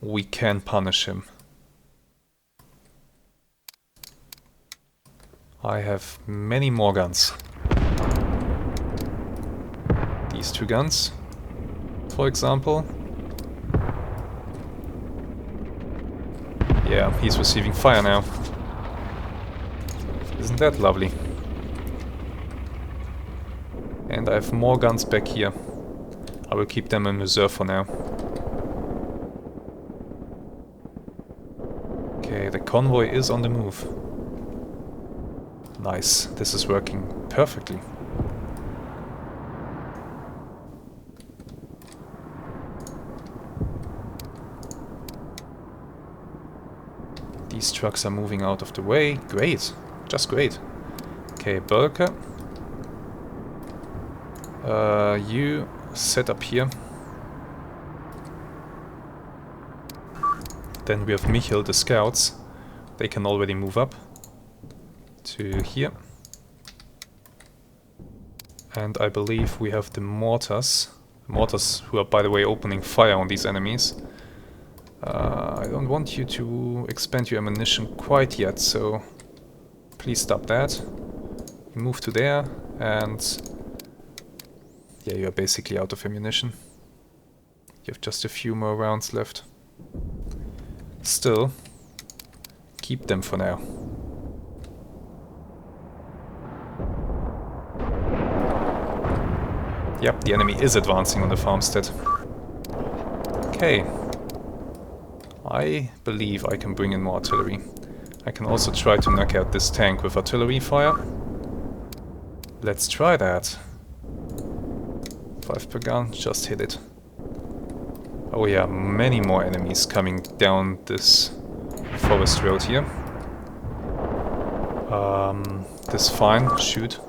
we can punish him. I have many more guns. These two guns, for example. Yeah, he's receiving fire now. Isn't that lovely? And I have more guns back here. I will keep them in reserve for now. Okay, the convoy is on the move. Nice, this is working perfectly. These trucks are moving out of the way. Great, just great. Okay, Burka. You set up here. Then we have Michel, the scouts. They can already move up to here. And I believe we have the mortars. Mortars who are, by the way, opening fire on these enemies. I don't want you to expend your ammunition quite yet, so please stop that. You move to there, and yeah, you're basically out of ammunition. You have just a few more rounds left. Still, keep them for now. Yep, the enemy is advancing on the farmstead. Okay. I believe I can bring in more artillery. I can also try to knock out this tank with artillery fire. Let's try that. 5 per gun, just hit it. Oh yeah, many more enemies coming down this forest road here. This fine, shoot.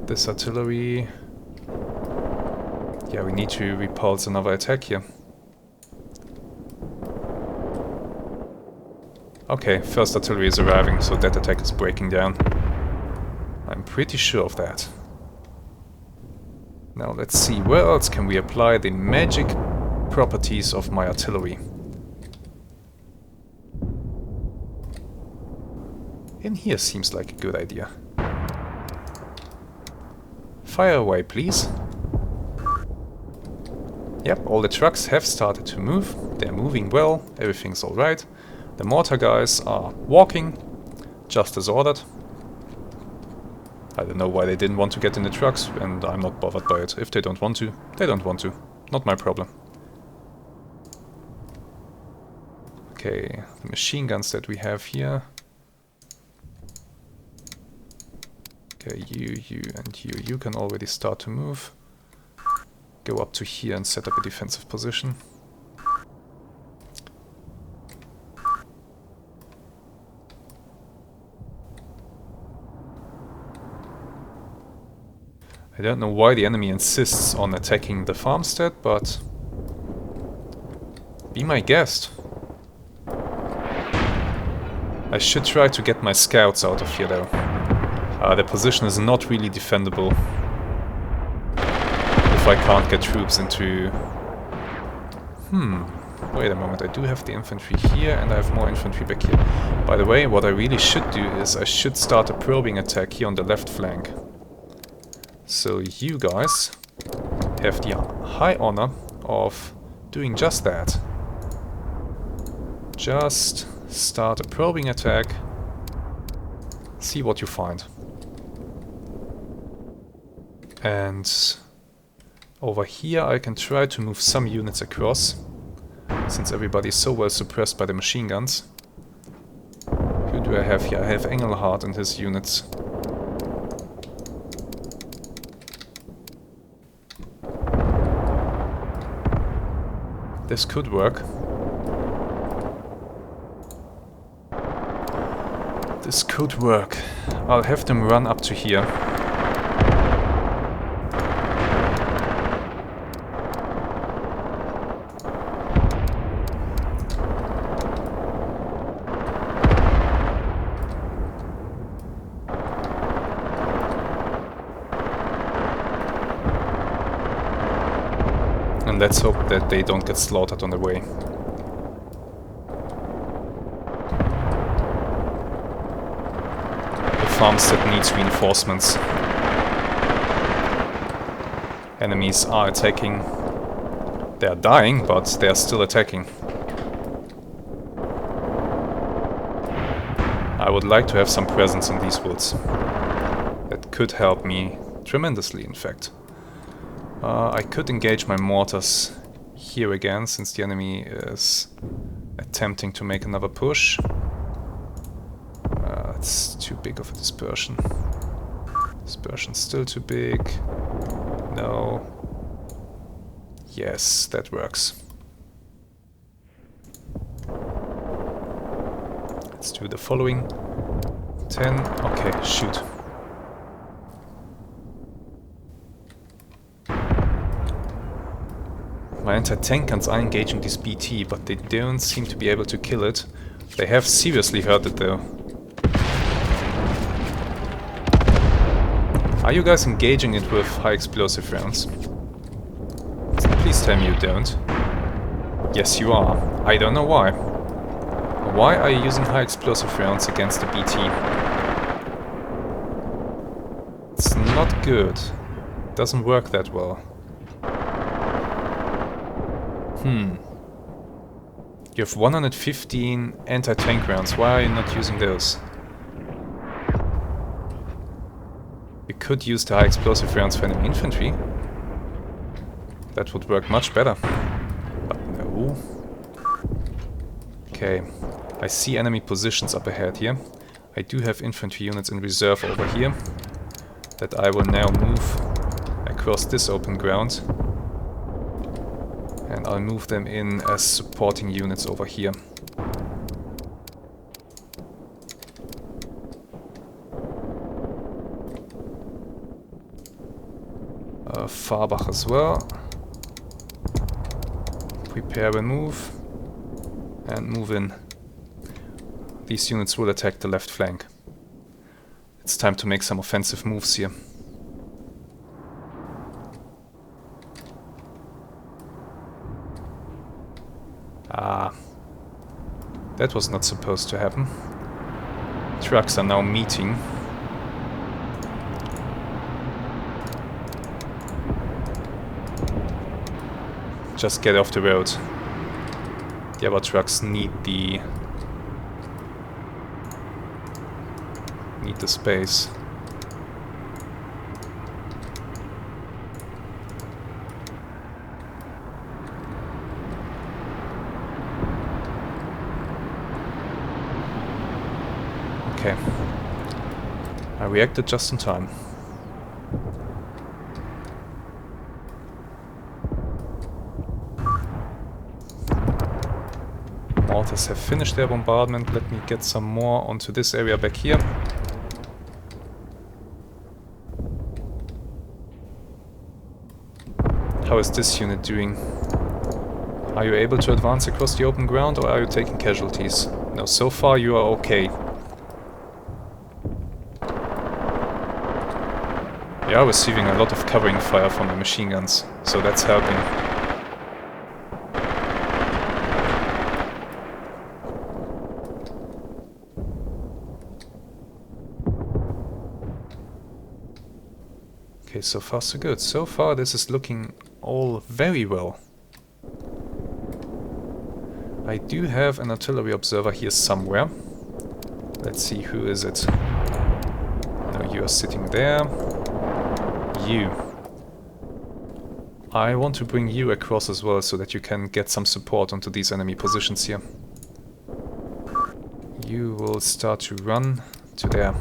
This artillery... Yeah, we need to repulse another attack here. Okay, first artillery is arriving, so that attack is breaking down. I'm pretty sure of that. Now let's see, where else can we apply the magic properties of my artillery? In here seems like a good idea. Fire away, please. Yep, all the trucks have started to move. They're moving well, everything's alright. The mortar guys are walking, just as ordered. I don't know why they didn't want to get in the trucks, and I'm not bothered by it. If they don't want to, they don't want to. Not my problem. Okay, the machine guns that we have here. Okay, you, and you can already start to move. Go up to here and set up a defensive position. I don't know why the enemy insists on attacking the farmstead, but be my guest. I should try to get my scouts out of here though. The position is not really defendable if I can't get troops into... Wait a moment, I do have the infantry here and I have more infantry back here. By the way, what I really should do is I should start a probing attack here on the left flank. So you guys have the high honor of doing just that. Just start a probing attack, see what you find. And over here I can try to move some units across, since everybody is so well suppressed by the machine guns. Who do I have here? I have Engelhardt and his units. This could work. This could work. I'll have them run up to here. And let's hope that they don't get slaughtered on the way. The farmstead needs reinforcements. Enemies are attacking. They are dying, but they are still attacking. I would like to have some presence in these woods. That could help me tremendously, in fact. I could engage my mortars here again, since the enemy is attempting to make another push. It's too big of a dispersion. Dispersion's still too big. No. Yes, that works. Let's do the following. 10. Okay, shoot. My anti-tank guns are engaging this BT, but they don't seem to be able to kill it. They have seriously hurt it though. Are you guys engaging it with high explosive rounds? Please tell me you don't. Yes, you are. I don't know why. Why are you using high explosive rounds against the BT? It's not good. It doesn't work that well. You have 115 anti-tank rounds. Why are you not using those? You could use the high explosive rounds for enemy infantry. That would work much better. But no. Okay. I see enemy positions up ahead here. I do have infantry units in reserve over here that I will now move across this open ground. And I'll move them in as supporting units over here. Farbach as well. Prepare and move. And move in. These units will attack the left flank. It's time to make some offensive moves here. That was not supposed to happen. Trucks are now meeting. Just get off the road. The other trucks need the space. Okay. I reacted just in time. Mortars have finished their bombardment. Let me get some more onto this area back here. How is this unit doing? Are you able to advance across the open ground, or are you taking casualties? No, so far you are okay. We are receiving a lot of covering fire from the machine guns, so that's helping. Okay, so far so good. So far this is looking all very well. I do have an artillery observer here somewhere. Let's see, who is it? No, you are sitting there. You. I want to bring you across as well so that you can get some support onto these enemy positions here. You will start to run to there.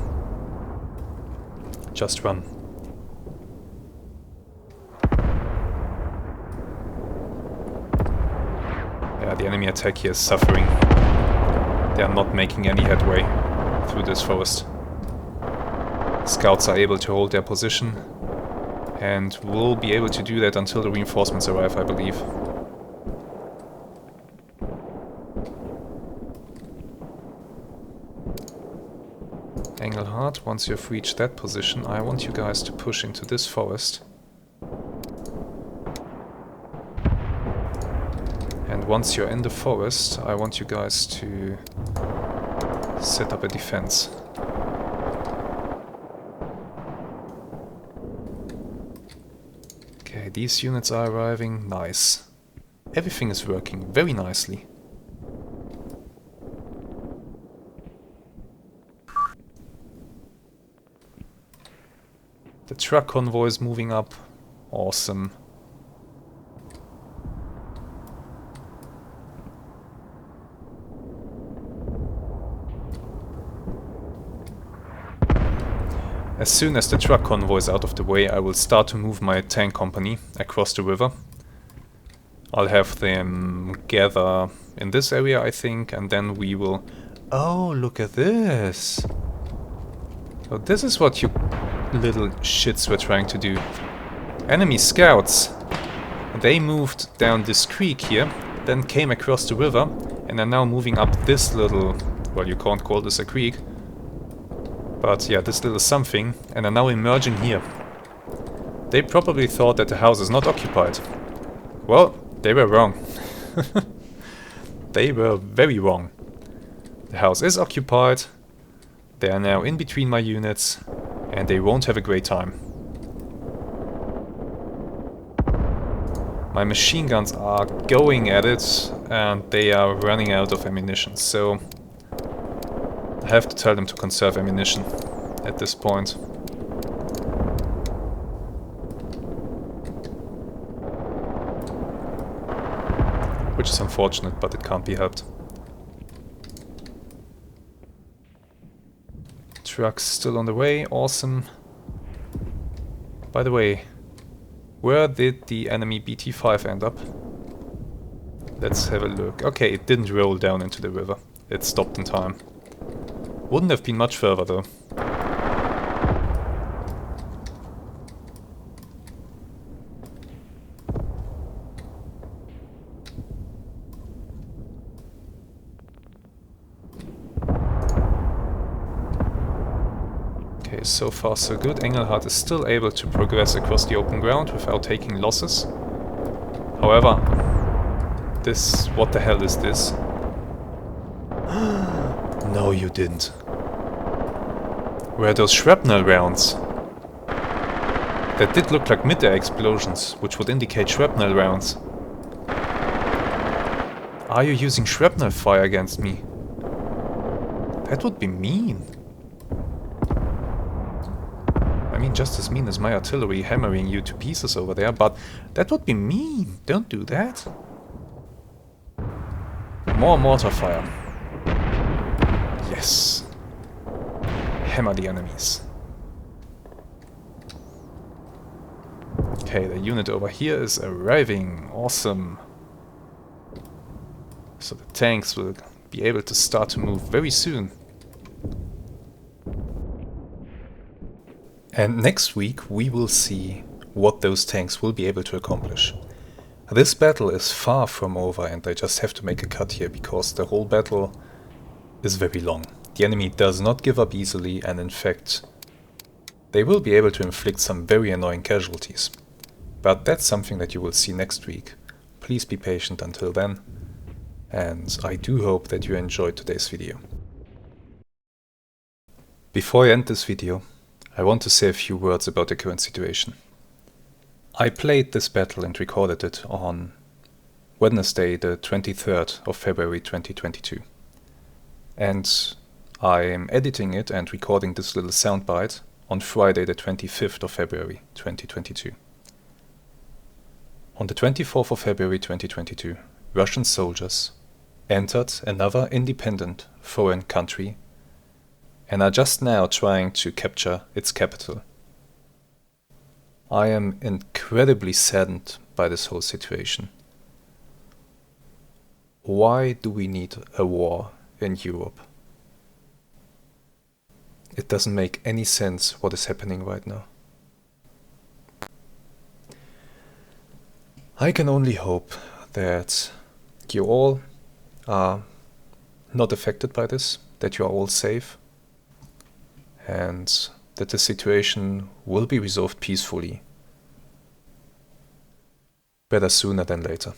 Just run. Yeah, the enemy attack here is suffering. They are not making any headway through this forest. Scouts are able to hold their position and will be able to do that until the reinforcements arrive, I believe. Engelhardt, once you've reached that position, I want you guys to push into this forest. And once you're in the forest, I want you guys to set up a defense. Okay, these units are arriving. Nice. Everything is working very nicely. The truck convoy is moving up. Awesome. As soon as the truck convoy is out of the way, I will start to move my tank company across the river. I'll have them gather in this area, I think, and then we will... Oh, look at this! So this is what you little shits were trying to do. Enemy scouts! They moved down this creek here, then came across the river, and are now moving up this little... Well, you can't call this a creek. But yeah, this little something, and are now emerging here. They probably thought that the house is not occupied. Well, they were wrong. They were very wrong. The house is occupied. They are now in between my units, and they won't have a great time. My machine guns are going at it, and they are running out of ammunition, so... I have to tell them to conserve ammunition at this point. Which is unfortunate, but it can't be helped. Trucks still on the way, awesome. By the way, where did the enemy BT-5 end up? Let's have a look. Okay, it didn't roll down into the river. It stopped in time. Wouldn't have been much further though. Okay, so far so good. Engelhardt is still able to progress across the open ground without taking losses. However, this... what the hell is this? No, you didn't. Were those shrapnel rounds? That did look like mid-air explosions, which would indicate shrapnel rounds. Are you using shrapnel fire against me? That would be mean. I mean, just as mean as my artillery hammering you to pieces over there, but that would be mean. Don't do that. More mortar fire. Yes. Hammer the enemies. Okay, the unit over here is arriving. Awesome. So the tanks will be able to start to move very soon. And next week we will see what those tanks will be able to accomplish. This battle is far from over, and I just have to make a cut here because the whole battle is very long. The enemy does not give up easily, and in fact They will be able to inflict some very annoying casualties, but that's something that you will see next week. Please be patient until then, and I do hope that you enjoyed today's video. Before I end this video, I want to say a few words about the current situation. I played this battle and recorded it on Wednesday, the 23rd of February 2022. And I'm editing it and recording this little soundbite on Friday, the 25th of February 2022. On the 24th of February 2022, Russian soldiers entered another independent foreign country and are just now trying to capture its capital. I am incredibly saddened by this whole situation. Why do we need a war in Europe? It doesn't make any sense what is happening right now. I can only hope that you all are not affected by this, that you are all safe, and that the situation will be resolved peacefully. Better sooner than later.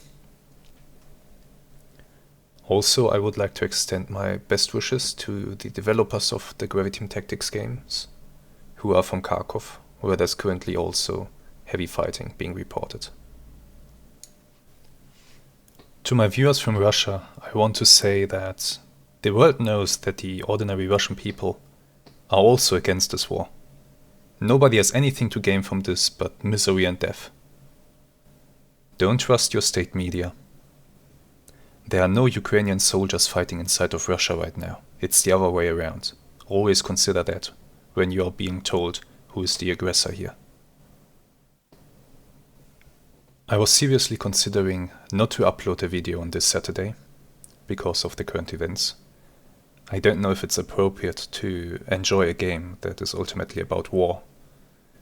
Also, I would like to extend my best wishes to the developers of the Graviteam Tactics games, who are from Kharkov, where there's currently also heavy fighting being reported. To my viewers from Russia, I want to say that the world knows that the ordinary Russian people are also against this war. Nobody has anything to gain from this but misery and death. Don't trust your state media. There are no Ukrainian soldiers fighting inside of Russia right now. It's the other way around. Always consider that when you are being told who is the aggressor here. I was seriously considering not to upload a video on this Saturday because of the current events. I don't know if it's appropriate to enjoy a game that is ultimately about war.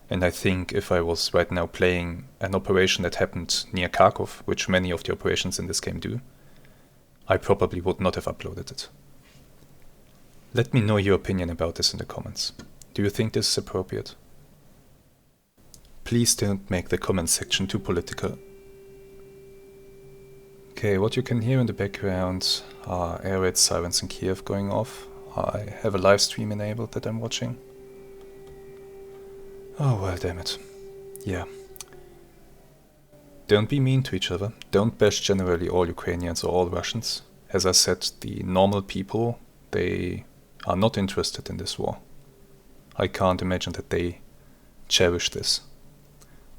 And I think if I was right now playing an operation that happened near Kharkov, which many of the operations in this game do, I probably would not have uploaded it. Let me know your opinion about this in the comments. Do you think this is appropriate? Please don't make the comment section too political. Okay, what you can hear in the background are air raid sirens in Kiev going off. I have a live stream enabled that I'm watching. Oh well, damn it. Yeah. Don't be mean to each other. Don't bash generally all Ukrainians or all Russians. As I said, the normal people, they are not interested in this war. I can't imagine that they cherish this.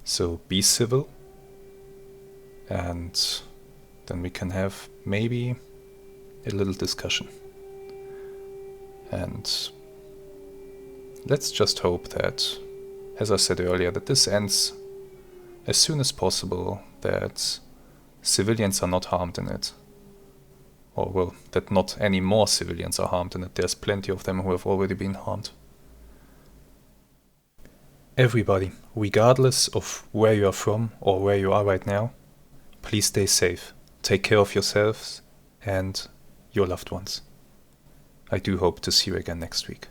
So be civil, and then we can have maybe a little discussion. And let's just hope that, as I said earlier, that this ends as soon as possible, that civilians are not harmed in it. Or, well, that not any more civilians are harmed in it. There's plenty of them who have already been harmed. Everybody, regardless of where you are from or where you are right now, please stay safe. Take care of yourselves and your loved ones. I do hope to see you again next week.